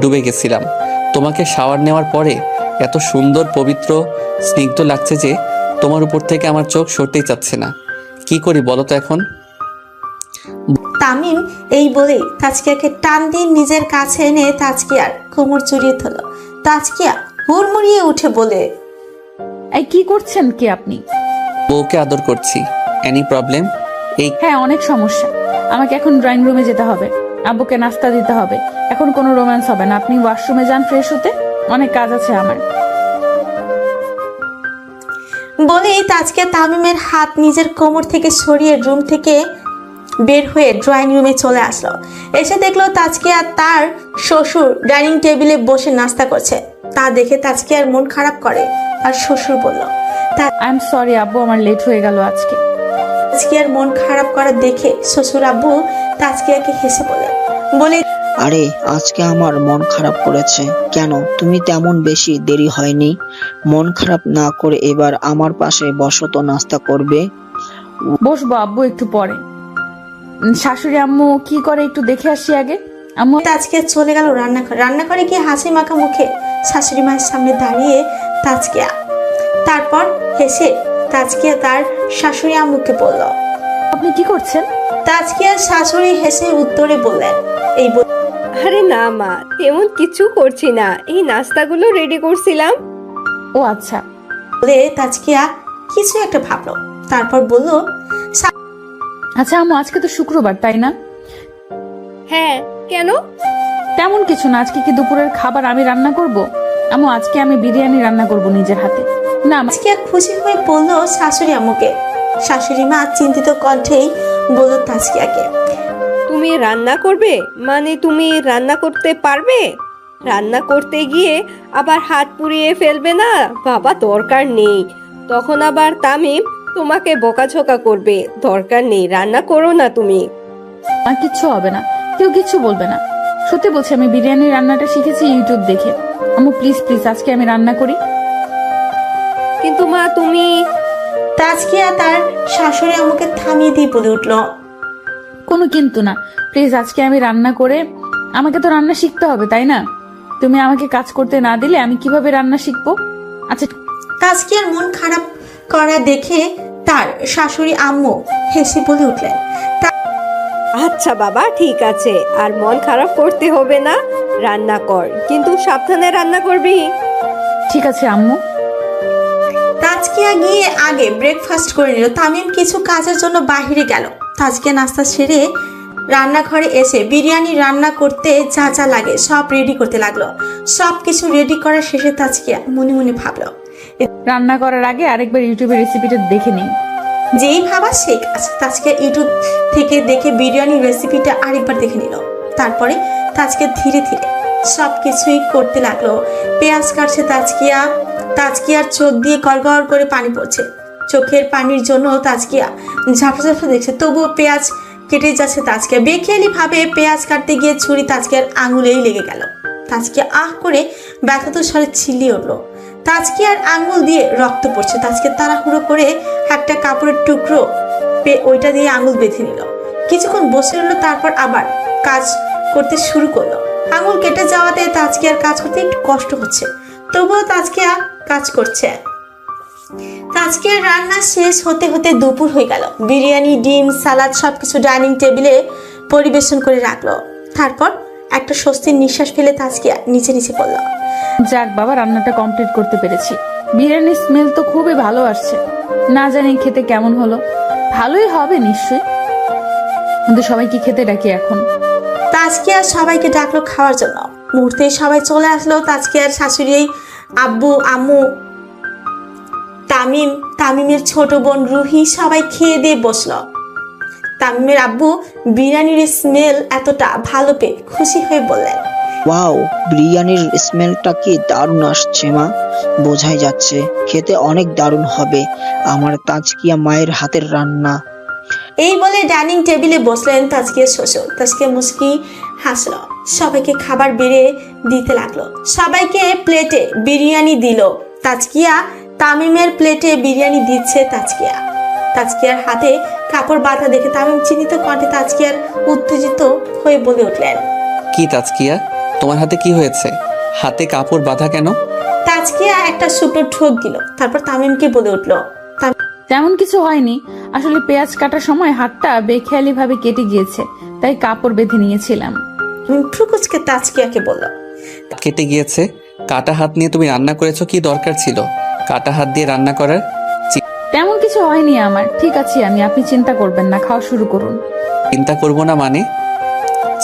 Speaker 8: ডুবে গেছিলাম। তোমাকে শাওয়ার নেওয়ার পরে এত সুন্দর পবিত্র স্নিগ্ধ লাগছে যে তোমার উপর থেকে আমার চোখ সরতেই চাচ্ছে না। কি করি বলো তো এখন?
Speaker 2: তামিম এই বলেই তাজকিয়াকে টান দিয়ে নিজের কাছে এনে তাজকিয়ার কোমর জড়িয়ে ধরল। তাজকিয়া হুড়মুড়িয়ে উঠে বলে,
Speaker 4: এই কি করছেন কি আপনি?
Speaker 8: বউকে আদর করছি। Any problem?
Speaker 4: হ্যাঁ, অনেক সমস্যা। আমাকে এখন ড্রয়িং রুমে যেতে হবে, আব্বুকে নাস্তা দিতে হবে। এখন কোনো রোম্যান্স হবে না, আপনি ওয়াশরুমে যান ফ্রেশ হতে, অনেক কাজ আছে আমার।
Speaker 2: বলেই তাজকিয়া তামিমের হাত নিজের কোমর থেকে সরিয়ে রুম থেকে বের হয়ে ড্রয়িং রুমে চলে আসলো। এসে দেখলো তাজকিয়া তার শ্বশুর ডাইনিং টেবিলে বসে নাস্তা করছে। তা দেখে তাজকিয়ার মন খারাপ করে আর শ্বশুর বলল,
Speaker 4: আই এম সরি আব্বু, আমার লেট হয়ে গেল আজকে।
Speaker 2: তাজকিয়ার মন খারাপ করা দেখে শ্বশুর আব্বু তাজকিয়াকে হেসে বলে,
Speaker 6: আরে আজকে আমার মন খারাপ করেছে কেন? তুমি তেমন বেশি দেরি হয়নি, মন খারাপ না করে এবার আমার পাশে বসো তো, নাস্তা করবে।
Speaker 4: বসবো আব্বু একটু পরে। শাশুড়ি আম্মু কি করে একটু দেখে আসি আগে। আম্মু
Speaker 2: তাজকিয়া চলে গেল রান্নাঘরে গিয়ে হাসি মাখা মুখে শাশুড়ি মায়ের সামনে দাঁড়িয়ে তাজকিয়া তারপর হেসে তাজকিয়া তার শাশুড়ি আম্মুকে বলল,
Speaker 4: আপনি কি করছেন?
Speaker 2: তাজকিয়ার শাশুড়ি হেসে উত্তরে বললেন,
Speaker 5: আরে না মা, তেমন কিছু করছি না, এই নাস্তাগুলো রেডি করছিলাম।
Speaker 4: ও আচ্ছা।
Speaker 2: বলে তাজকিয়া কিছু একটা ভাবলো, তারপর বলল,
Speaker 4: আচ্ছা আম্মু, আজকে তো শুক্রবার তাই না?
Speaker 5: হ্যাঁ, কেন?
Speaker 4: তেমন কিছু না, আজকে কি দুপুরের খাবার আমি রান্না করব? আম্মু আজকে আমি বিরিয়ানি রান্না করব নিজের হাতে। না
Speaker 2: তাজকিয়া খুশি হয়ে বলল শাশুড়ি আম্মুকে। শাশুড়ি মা চিন্তিত কণ্ঠেই বলল তাজকিয়াকে,
Speaker 5: তুমি রান্না করবে? মানে তুমি রান্না করতে পারবে? রান্না করতে গিয়ে আবার হাত পুড়িয়ে ফেলবে না? বাবা দরকার নেই, তখন আবার তামিম তোমাকে বকাঝকা করবে। দরকার নেই, রান্না করো না তুমি।
Speaker 4: আর কিচ্ছু হবে না, কেউ কিচ্ছু বলবে না। সত্যি বলছি, আমি বিরিয়ানি রান্নাটা শিখেছি ইউটিউব দেখে। আম্মু প্লিজ প্লিজ আজকে আমি রান্না করি।
Speaker 5: কিন্তু মা তুমি।
Speaker 2: তাজকিয়া তার শাশুড়ি আম্মুকে থামিয়ে দিয়ে বলে উঠল,
Speaker 4: কোনো কিন্তু না, প্লিজ আজকে আমি রান্না করে, আমাকে তো রান্না শিখতে হবে তাই না? তুমি আমাকে কাজ করতে না দিলে আমি কিভাবে রান্না শিখবো? আচ্ছা।
Speaker 2: তাজকিয়ার মন খারাপ করা দেখে তার শাশুড়ি আম্মু হেসে বলে উঠলেন,
Speaker 5: আচ্ছা বাবা ঠিক আছে, আর মন খারাপ করতে হবে না, রান্না কর, কিন্তু সাবধানে রান্না করবি।
Speaker 4: ঠিক আছে আম্মু।
Speaker 2: তাজকিয়া গিয়ে আগে ব্রেকফাস্ট করে নিল। তামিম কিছু কাজের জন্য বাইরে গেল। তাজকিয়া নাস্তা সেরে রান্নাঘরে এসে বিরিয়ানি রান্না করতে যা যা লাগে সব রেডি করতে লাগলো। সব কিছু রেডি করার শেষে তাজকিয়া মনে মনে ভাবলো,
Speaker 4: রান্না করার আগে আরেকবার ইউটিউবের রেসিপিটা দেখে নিই।
Speaker 2: যেই ভাবা সেই কাজ। তাজকিয়া ইউটিউব থেকে দেখে বিরিয়ানির রেসিপিটা আরেকবার দেখে নিল। তারপরে তাজকিয়া ধীরে ধীরে সব কিছুই করতে লাগলো। পেঁয়াজ কাটছে তাজকিয়ার চোখ দিয়ে গড়গড় করে পানি পড়ছে। চোখের পানির জন্য তাজকিয়া ঝাপসা দেখছে, তবুও পেঁয়াজ কেটে যাচ্ছে। তাজকিয়া বেখেয়ালি ভাবে পেঁয়াজ কাটতে গিয়ে ছুরি তাজকিয়ার আঙুলেই লেগে গেল। তাজকিয়া আহ করে ব্যথাত স্বরে চিল্লিয়ে উঠল। তাজকিয়ার আঙুল দিয়ে রক্ত পড়ছে। তাজকিয়া তাড়াহুড়ো করে একটা কাপড়ের টুকরো ওইটা দিয়ে আঙুল বেঁধে নিল। কিছুক্ষণ বসে রইল, তারপর আবার কাজ করতে শুরু করলো। আঙুল কেটে যাওয়াতে তাজকিয়ার কাজ করতে একটু কষ্ট হচ্ছে, তবুও তাজকিয়া কাজ করছে। তাজকিয়ার রান্না শেষ হতে হতে দুপুর হয়ে গেল। বিরিয়ানি, ডিম, সালাদ সবকিছু ডাইনিং টেবিলে পরিবেশন করে রাখলো। তারপর একটা স্বস্তির নিঃশ্বাস ফেলে তাজকিয়া নিচে নিচে পড়ল।
Speaker 4: যাক বাবা, রান্নাটা কমপ্লিট করতে পেরেছি। বিরিয়ানির স্মেল তো খুবই ভালো আসছে, না জানি খেতে কেমন হলো। ভালোই হবে নিশ্চয়ই, কিন্তু সবাইকে খেতে ডাকি এখন।
Speaker 2: তাজকিয়া সবাইকে ডাকলো খাওয়ার জন্য। মুহূর্তেই সবাই চলে আসলো। তাজকিয়ার শাশুড়ি, আব্বু, আম্মু, তামিমের ছোট বোন রুহি সবাই খেয়ে দিয়ে বসলো। তামিমের আব্বু বিরিয়ানির স্মেল এতটা ভালো পেয়ে খুশি হয়ে বললেন,
Speaker 6: ওয়াও, বিরিয়ানির স্মেলটা কি দারুণ আসছে মা, বোঝাই যাচ্ছে খেতে অনেক দারুণ হবে আমার তাজকিয়া মায়ের হাতের রান্না।
Speaker 2: এই বলে ডাইনিং টেবিলে বসলেন তাজকিয়ার শ্বশুর। তাজকিয়া মুস্কি হাসলো, সবাইকে খাবার বেড়ে দিতে লাগলো। সবাইকে প্লেটে বিরিয়ানি দিল তাজকিয়া। তামিমের প্লেটে বিরিয়ানি দিচ্ছে তাজকিয়ার হাতে কাপড় বাঁধা দেখে তামিম চিন্তিত কণ্ঠে তাজকিয়ার উত্তেজিত হয়ে বলে উঠলেন,
Speaker 8: কি তাজকিয়া, তোমার হাতে কি হয়েছে? হাতে কাপড় বাঁধা কেন?
Speaker 2: তাজকিয়া একটা শুকনো ঠোক দিল, তারপর তামিমকে বলে উঠলো,
Speaker 4: তেমন কিছু হয়নি, আসলে পেঁয়াজ কাটার সময় হাতটা বেখেয়ালি ভাবে কেটে গিয়েছে, তাই কাপড় বেঁধে নিয়েছিলাম।
Speaker 2: ফ্রুকুচকে তাজকিয়াকে বলল,
Speaker 8: কেটে গিয়েছে? কাটা হাত নিয়ে তুমি রান্না করেছো, কি দরকার ছিল কাটা হাত দিয়ে রান্না করার?
Speaker 4: তেমন কিছু হয়নি আমার, ঠিক আছে আমি, আপনি চিন্তা করবেন না, খাওয়া শুরু করুন।
Speaker 8: চিন্তা করবো না মানে?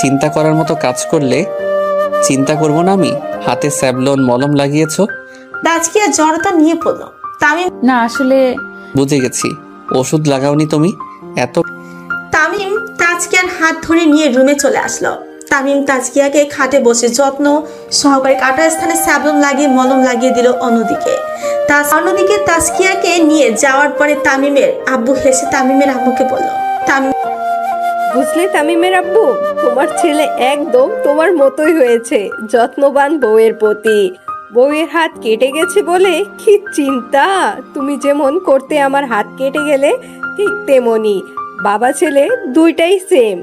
Speaker 8: চিন্তা করার মতো কাজ করলে চিন্তা করবো না আমি? হাতে স্যাভলন মলম লাগিয়েছো?
Speaker 2: তাজকিয়া জড়তা নিয়ে পড়ল। তামিম
Speaker 4: না আসলে
Speaker 8: বুঝে গেছি, ওষুধ লাগাওনি তুমি এত।
Speaker 2: তামিম তাজকিয়ার হাত ধরে নিয়ে রুমে চলে আসলো। তামিম তাজকিয়াকে খাটে বসে যত্ন সহকারে কাটা স্থানে স্যাবলন লাগিয়ে মলম লাগিয়ে দিল। অন্যদিকে তাজকিয়াকে নিয়ে যাওয়ার পরে তামিমের আব্বু হেসে তামিমের আম্মুকে বলল,
Speaker 5: বুঝলে তামিমের আব্বু, তোমার ছেলে একদম তোমার মতোই হয়েছে, যত্নবান বউয়ের প্রতি। বউয়ের হাত কেটে গেছে বলে কি চিন্তা, তুমি যেমন করতে আমার হাত কেটে গেলে ঠিক তেমনি। বাবা ছেলে দুইটাই সেম।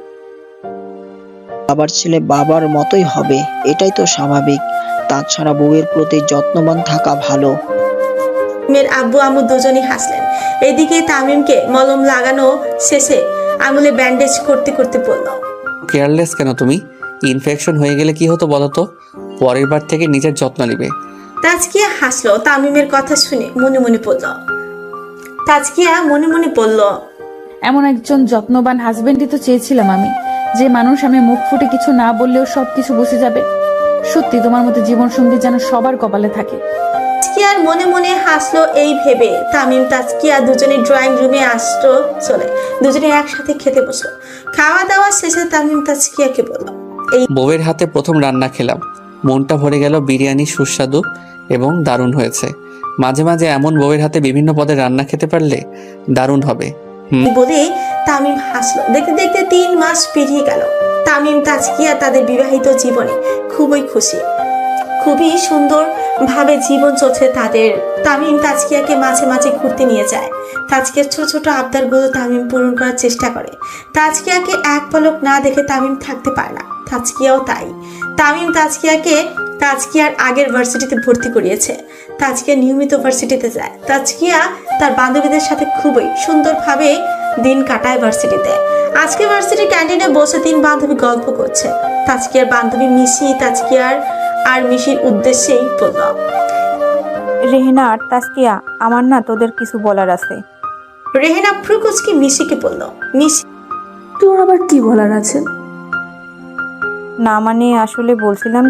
Speaker 6: বাবার ছেলে বাবার মতোই হবে, এটাই তো স্বাভাবিক। তাছাড়া বউয়ের প্রতি যত্নবান থাকা ভালো।
Speaker 2: তামিমের আব্বু আম্মু দুজনই হাসলেন। এদিকে তামিমকে মলম লাগানো শেষে আঙুলে ব্যান্ডেজ করতে করতে বলল,
Speaker 8: কেয়ারলেস কেন তুমি? ইনফেকশন হয়ে গেলে কি হতো বলো তো? পরের বার থেকে নিজের যত্ন নিবে।
Speaker 2: তাজকিয়া হাসলো তামিমের কথা শুনে, মনে মনে বলল,
Speaker 4: এমন একজন যত্নবান হাজবেন্ডই তো চেয়েছিলাম আমি, যে মানুষ আমি মুখ ফুটে কিছু না বললেও সবকিছু বুঝে যাবে। সত্যি তোমার মতো জীবন সঙ্গী যেন সবার কপালে থাকে।
Speaker 2: তাজকিয়ার মনে হাসলো এই ভেবে তামিম তাজকিয়া দুজনে ড্রয়িং রুমে আসলো চলে। দুজনে একসাথে খেতে বসলো। খাওয়া দাওয়া শেষে তামিম তাজকিয়াকে বলল,
Speaker 8: বউয়ের হাতে প্রথম রান্না খেলাম, মনটা ভরে গেল। বিরিয়ানি সুস্বাদু এবং দারুণ হয়েছে। মাঝে মাঝে এমন বউয়ের হাতে বিভিন্ন পদের রান্না খেতে পারলে দারুণ হবে।
Speaker 2: বলে তামিম হাসলো। দেখতে দেখতে 3 মাস পেরিয়ে গেল। তামিম তাজকিয়া তাদের বিবাহিত জীবনে খুবই খুশি, খুবই সুন্দর ভাবে জীবন চলছে তাদের। তামিম তাজকিয়াকে মাঝে মাঝে ঘুরতে নিয়ে যায়। তাজকিয়ার ছোট ছোট আবদারগুলো তামিম পূরণ করার চেষ্টা করে। তাজকিয়াকে এক পলক না দেখে তামিম থাকতে পারে না, তাজকিয়াও তাই। তামিম তাজকিয়ার আগের ভার্সিটিতে ভর্তি করিয়েছে। তাজকিয়া নিয়মিত ভার্সিটিতে যায়। তাজকিয়া তার বান্ধবীদের সাথে খুবই সুন্দরভাবে দিন কাটায় ভার্সিটিতে। আজকে ভার্সিটির ক্যান্টিনে বসে 3 বান্ধবী গল্প করছে। তাজকিয়ার বান্ধবী মিশি তাজকিয়ার আর মিশির উদ্দেশ্যেই বলল,
Speaker 13: রেহেনা আর তাজকিয়া, আমার না তোদের কিছু বলার আছে।
Speaker 2: রেহেনা ফ্রুকুচকে মিশিকে বলল, মিশি
Speaker 9: তোর আবার কি বলার আছে?
Speaker 13: না মানে আসলে বলছিলাম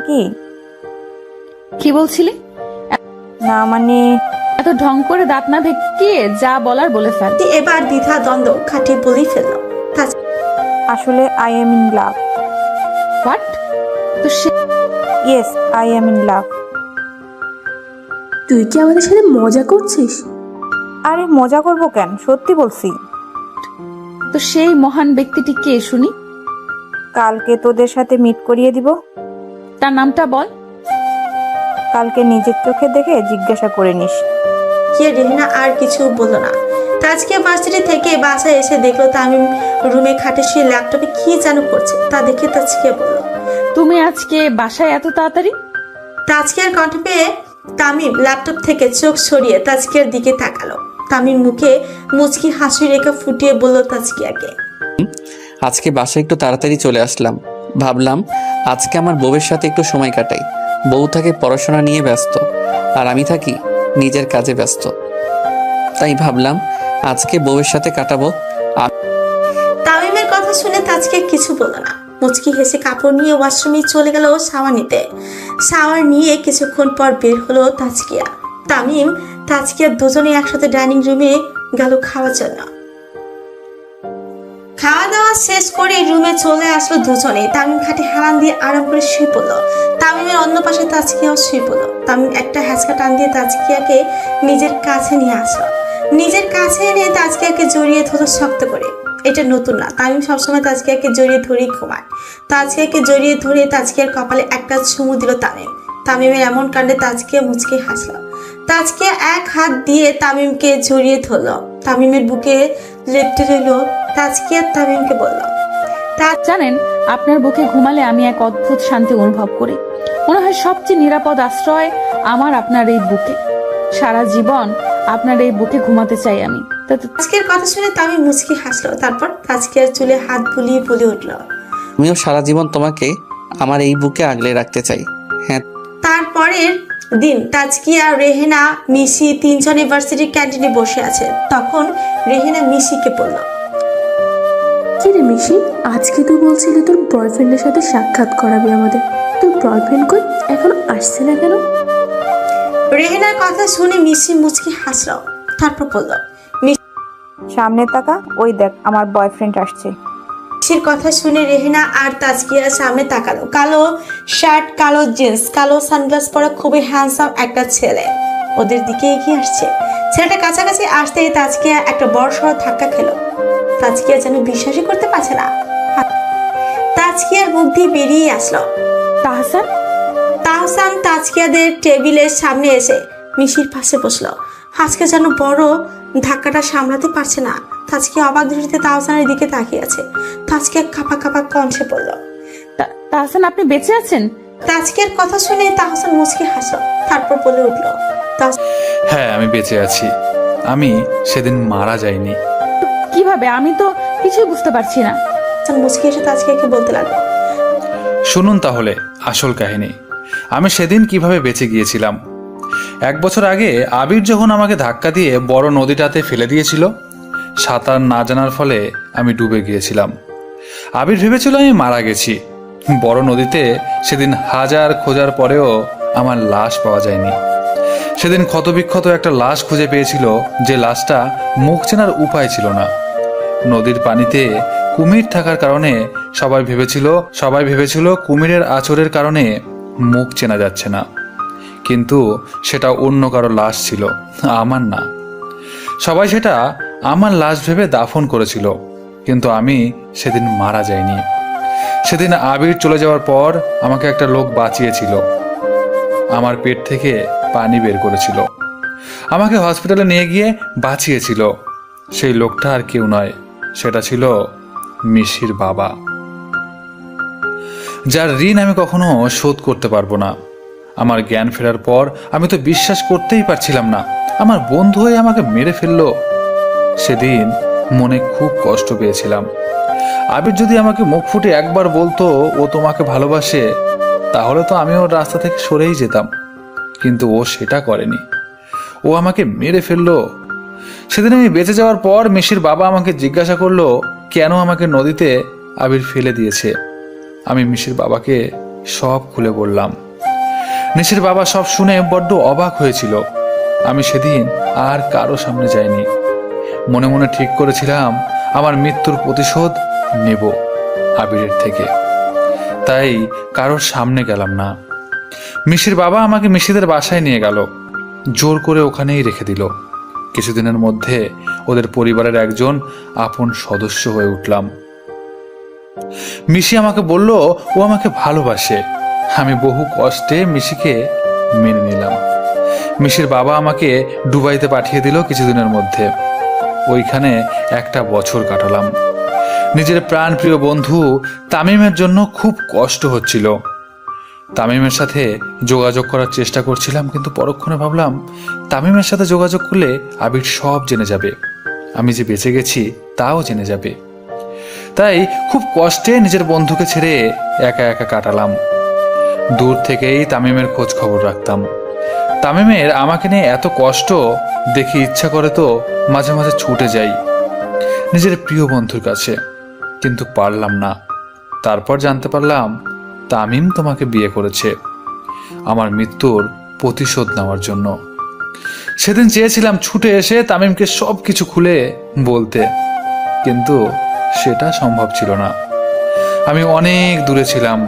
Speaker 4: কি বলছিলি?
Speaker 13: না মানে
Speaker 4: এত ঢং করে দাঁত না ভেঙে যা বলার বলে ফেল।
Speaker 2: এবার দ্বিধা দ্বন্দ্ব কাটিয়ে বলেই ফেলল,
Speaker 13: আসলে I am in love.
Speaker 4: What? তো
Speaker 13: yes, I am in love.
Speaker 9: তুই কি আমাদের সাথে মজা করছিস?
Speaker 13: আরে মজা করবো কেন, সত্যি বলছি।
Speaker 4: তো সেই মহান ব্যক্তিটি কে শুনি?
Speaker 13: কালকে তোদের সাথে মিট করিয়ে দিব।
Speaker 4: তার নামটা বল।
Speaker 13: কালকে নিজের চোখে দেখে জিজ্ঞাসা করে নিস।
Speaker 2: রেহেনা আর কিছু বলল না। তাজকিয়া ভার্সিটি থেকে বাসায় এসে দেখলো তামিম রুমে খাটে শুয়ে ল্যাপটপে কি যেন করছে। তা দেখে তাজকিয়া বলল,
Speaker 4: তুমি আজকে বাসায় এত তাড়াতাড়ি?
Speaker 2: তাজকিয়ার কণ্ঠ পেয়ে তামিম ল্যাপটপ থেকে চোখ সরিয়ে তাজকিয়ার দিকে তাকালো। তামিম মুখে মুচকি হাসি রেখা ফুটিয়ে বলল তাজকিয়াকে,
Speaker 8: আজকে বাসায় একটু তাড়াতাড়ি চলে আসলাম। ভাবলাম আজকে আমার বউয়ের সাথে একটু সময় কাটাই। বউ থাকে পড়াশোনা নিয়ে ব্যস্ত, আর আমি থাকি নিজের কাজে ব্যস্ত। তাই ভাবলাম আজকে বউয়ের সাথে কাটাবো।
Speaker 2: তামিমের কথা শুনে তাজকিয়া কিছু বলল না। মুচকি হেসে কাপড় নিয়ে ওয়াশরুমে চলে গেল শাওয়ার নিতে। শাওয়ার নিয়ে কিছুক্ষণ পর বের হলো তাজকিয়া। তামিম তাজকিয়া দুজনে একসাথে ডাইনিং রুমে গেল খাওয়ার জন্য। খাওয়া দাওয়া শেষ করে রুমে চলে আসলো দুজনে। তামিম খাটে হেলান দিয়ে আরাম করে শুয়ে পড়লো। তামিমের অন্য পাশে তাজকিয়াও শুয়ে পড়লো। তামিম একটা হ্যাঁচকা টান দিয়ে তাজকিয়াকে নিজের কাছে নিয়ে আসলো। নিজের কাছে এনে তাজকিয়াকে জড়িয়ে ধরো শক্ত করে। এটা নতুন না, তামিম সবসময় তাজকিয়াকে জড়িয়ে ধরেই ঘুমায়। তাজকিয়াকে জড়িয়ে ধরে তাজকিয়ার কপালে একটা চুমু দিল তামিম। তামিমের এমন কাণ্ডে তাজকিয়া মুচকে হাসলো। তাজকিয়া এক হাত দিয়ে তামিমকে জড়িয়ে ধরলো। তামিমের বুকে লেপ্টে রইল। তাজকিয়া তামিমকে বলল,
Speaker 4: জানেন, আপনার বুকে ঘুমালে আমি এক অদ্ভুত শান্তি অনুভব করি। মনে হয় সবচেয়ে নিরাপদ আশ্রয় আমার আপনার এই বুকে। সারা জীবন আপনার এই বুকে ঘুমাতে চাই আমি।
Speaker 2: তাজকিয়ার কথা শুনে তামিম মুচকি হাসলো। তারপর তাজকিয়ার চুলে হাত বুলিয়ে বলে উঠল,
Speaker 8: আমিও সারা জীবন তোমাকে আমার এই বুকে আগলে রাখতে চাই। হ্যাঁ।
Speaker 2: তারপরের দিন তাজকিয়া, রেহেনা, মিশি তিনজন ইউনিভার্সিটির ক্যান্টিনে বসে আছে। তখন রেহেনা মিশিকে বলল,
Speaker 9: কি রে মিশি, আজকে তুই বলছিলি তোর বয়ফ্রেন্ডের সাথে সাক্ষাৎ করাবি আমাদের। তোর বয়ফ্রেন্ড কই, এখনো আসছে না কেন?
Speaker 2: রেহেনার কথা শুনে মিশি মুচকি হাসলো। তারপর বলল,
Speaker 13: সামনে তাকা, ওই দেখ আমার বয়ফ্রেন্ড আসছে।
Speaker 2: মিশির কথা শুনে রেহেনা আর তাজকিয়া সামনে তাকালো। কালো শার্ট, কালো জিন্স, কালো সানগ্লাস পরা খুবই হ্যান্ডসাম একটা ছেলে ওদের দিকে এগিয়ে আসছে। ছেলেটা কাছাকাছি আসতেই তাজকিয়া একটা বড় সড় ধাক্কা খেলো। তাজকিয়া যেন বিশ্বাসই করতে পারছে না। তাজকিয়ার মুখ দিয়ে বেরিয়ে আসলো,
Speaker 4: তাহসান।
Speaker 2: তাহসান তাজকিয়াদের টেবিলের সামনে এসে মিশির পাশে বসলো। আজকে যেন বড় ধাক্কাটা সামলাতে পারছে না। তাজকিয়া অবাক দৃষ্টিতে তাহসানের দিকে তাকিয়ে আছে। তাজকিয়া কাঁপা কাঁপা কণ্ঠে বলল,
Speaker 4: তাহসান, আপনি বেঁচে আছেন?
Speaker 2: তাজকিয়ার কথা শুনে তাহসান মুচকি হাসলো। তারপর বলে উঠল,
Speaker 12: হ্যাঁ, আমি বেঁচে আছি। আমি সেদিন মারা যাইনি।
Speaker 4: কিভাবে? আমি তো কিছুই বুঝতে পারছি না।
Speaker 2: মুচকি এসে তাজকিয়াকে বলতে লাগলো,
Speaker 12: শুনুন তাহলে আসল কাহিনী। আমি সেদিন কিভাবে বেঁচে গিয়েছিলাম। 1 বছর আগে আবির যখন আমাকে ধাক্কা দিয়ে বড় নদীটাতে ফেলে দিয়েছিল, সাঁতার না জানার ফলে আমি ডুবে গিয়েছিলাম। আবির ভেবেছিল আমি মারা গেছি। বড় নদীতে সেদিন হাজার খোঁজার পরেও আমার লাশ পাওয়া যায়নি। সেদিন ক্ষতবিক্ষত একটা লাশ খুঁজে পেয়েছিল, যে লাশটা মুখ চেনার উপায় ছিল না। নদীর পানিতে কুমির থাকার কারণে সবাই ভেবেছিল কুমিরের আঁচড়ের কারণে মুখ চেনা যাচ্ছে না, কিন্তু সেটা অন্য কারো লাশ ছিল, আমার না। সবাই সেটা আমার লাশ ভেবে দাফন করেছিল, কিন্তু আমি সেদিন মারা যাইনি। সেদিন আবির চলে যাওয়ার পর আমাকে একটা লোক বাঁচিয়েছিল। আমার পেট থেকে পানি বের করেছিল, আমাকে হসপিটালে নিয়ে গিয়ে বাঁচিয়েছিল। সেই লোকটা আর কেউ নয়, সেটা ছিল মিশির বাবা, যার ঋণ আমি কখনো শোধ করতে পারবো না। আমার জ্ঞান ফেরার পর আমি তো বিশ্বাস করতেই পারছিলাম না আমার বন্ধু হয়ে আমাকে মেরে ফেললো। সেদিন মনে খুব কষ্ট পেয়েছিলাম। আবির যদি আমাকে মুখ ফুটে একবার বলতো ও তোমাকে ভালোবাসে, তাহলে তো আমি ওর রাস্তা থেকে সরেই যেতাম, কিন্তু ও সেটা করেনি। ও আমাকে মেরে ফেললো। সেদিন আমি বেঁচে যাওয়ার পর মিশির বাবা আমাকে জিজ্ঞাসা করলো কেন আমাকে নদীতে আবির ফেলে দিয়েছে। আমি মিশির বাবাকে সব খুলে বললাম। মিশির বাবা সব শুনে বড্ড অবাক হয়েছিল। আমি সেদিন আর কারো সামনে যাইনি। মনে মনে ঠিক করেছিলাম আমার মৃত্যুর প্রতিশোধ নেব আবিরের থেকে, তাই কারোর সামনে গেলাম না। মিশির বাবা আমাকে মিশিদের বাসায় নিয়ে গেল, জোর করে ওখানেই রেখে দিল। কিছুদিনের মধ্যে ওদের পরিবারের একজন আপন সদস্য হয়ে উঠলাম। মিশি আমাকে বলল ও আমাকে ভালোবাসে। আমি বহু কষ্টে মিশিকে মেনে নিলাম। মিশির বাবা আমাকে দুবাইতে পাঠিয়ে দিল কিছুদিনের মধ্যে। ওইখানে 1 বছর কাটালাম। নিজের প্রাণপ্রিয় বন্ধু তামিমের জন্য খুব কষ্ট হচ্ছিল। তামিমের সাথে যোগাযোগ করার চেষ্টা করছিলাম, কিন্তু পরক্ষণে ভাবলাম তামিমের সাথে যোগাযোগ করলে আবির সব জেনে যাবে, আমি যে বেঁচে গেছি তাও জেনে যাবে। তাই খুব কষ্টে নিজের বন্ধুকে ছেড়ে একা একা কাটালাম। দূর থেকেই তামিমের খোঁজ খবর রাখতাম। তামিমের আমাকে নিয়ে এত কষ্ট দেখে ইচ্ছা করে তো মাঝে মাঝে ছুটে যাই নিজের প্রিয় বন্ধুর কাছে, কিন্তু পারলাম না। তারপর জানতে পারলাম তামিম তোমাকে বিয়ে করেছে আমার মৃত্যুর প্রতিশোধ নেওয়ার জন্য। সেদিন চেয়েছিলাম ছুটে এসে তামিমকে সব কিছু খুলে বলতে, কিন্তু সেটা সম্ভব ছিল না। আমি অনেক দূরে ছিলাম।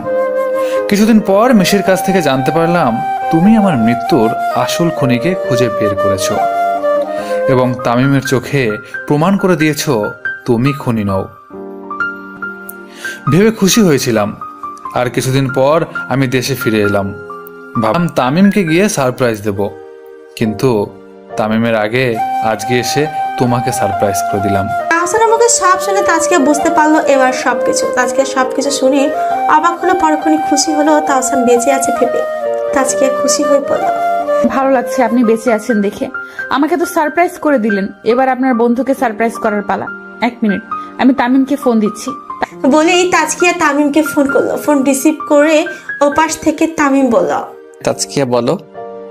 Speaker 12: কিছুদিন পর মিশির কাছ থেকে জানতে পারলাম তুমি আমার মৃত্যুর আসল খুনিকে খুঁজে বের করেছো এবং তামিমের চোখে প্রমাণ করে দিয়েছো তুমি খুনি নও। ভেবে খুশি হয়েছিলাম। আর কিছুদিন পর আমি দেশে ফিরে এলাম। ভাবলাম তামিমকে গিয়ে সারপ্রাইজ দেব, কিন্তু তামিমের আগে আজকে এসে তোমাকে সারপ্রাইজ করে দিলাম।
Speaker 2: তাহসানের মুখে সব শুনে তাজকিয়া বুঝতে পারলো এবার সবকিছু। তাজকিয়া সবকিছু শুনে অবাক হলো, পরক্ষণে খুশি হলো তাহসান বেঁচে আছে ভেবে। তাজকিয়া খুশি হয়ে পড়ল।
Speaker 4: ভালো লাগছে আপনি বেঁচে আছেন দেখে। আমাকে তো সারপ্রাইজ করে দিলেন, এবার আপনার বন্ধুকে সারপ্রাইজ করার পালা। 1 মিনিট, আমি তামিমকে ফোন দিচ্ছি।
Speaker 2: বলেই তাজকিয়া তামিমকে ফোন করলো। ফোন রিসিভ করে ওপাশ থেকে তামিম বলল,
Speaker 8: তাজকিয়া বলো।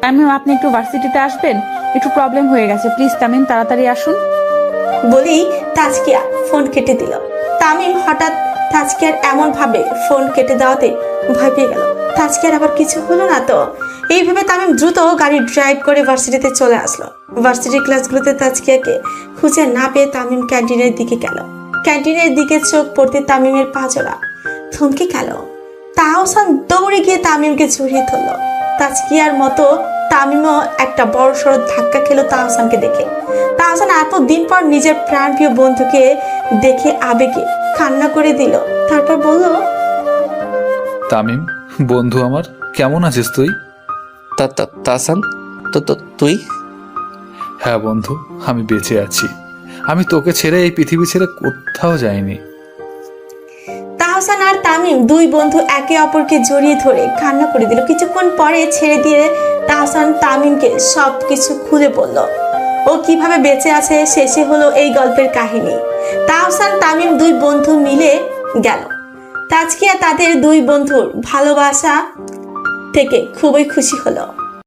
Speaker 4: তামিম, আপনি একটু ভার্সিটিতে আসবেন? একটু প্রবলেম হয়ে গেছে, প্লিজ তামিম তাড়াতাড়ি আসুন।
Speaker 2: বলেই তাজকিয়া ফোন কেটে দিল। তামিম হঠাৎ তাজকিয়ার এমন ভাবে ফোন কেটে দেওয়াতে ভয় পেয়ে গেল। তাজকিয়ার আবার কিছু হলো না তো? এইভাবে তামিম দ্রুত গাড়ি ড্রাইভ করে ভার্সিটিতে চলে আসলো। ভার্সিটির ক্লাসগুলোতে তাজকিয়াকে খুঁজে না পেয়ে তামিম ক্যান্টিনের দিকে গেল। ক্যান্টিনের দিকে চোখ পড়তে তামিমের পা জোড়া থমকে গেল। তাহসান দৌড়ে গিয়ে তামিমকে জড়িয়ে ধরলো। তাজকিয়ার মতো তামিমও একটা বড় সড় ধাক্কা খেলো তাহসানকে দেখে। তাহসান এতদিন পর নিজের প্রাণপ্রিয় বন্ধুকে দেখে আবেগে কান্না করে দিল। তারপর বলল,
Speaker 12: তামিম বন্ধু আমার, কেমন আছিস তুই?
Speaker 8: তাহসান, তুই?
Speaker 12: হ্যাঁ বন্ধু, আমি বেঁচে আছি। আমি তোকে ছেড়ে এই পৃথিবী ছেড়ে কোথাও যাইনি।
Speaker 2: তাহসান আর তামিম দুই বন্ধু একে অপরকে জড়িয়ে ধরে কান্না করে দিল। কিছুক্ষণ পরে ছেড়ে দিয়ে তাহসান তামিমকে সবকিছু খুলে বলল। ও কিভাবে বেঁচে আছে শেষে হলো এই গল্পের কাহিনী। তাহসান তামিম দুই বন্ধু মিলে গেল। তাজকিয়া তাদের দুই বন্ধুর ভালোবাসা থেকে খুবই খুশি হলো।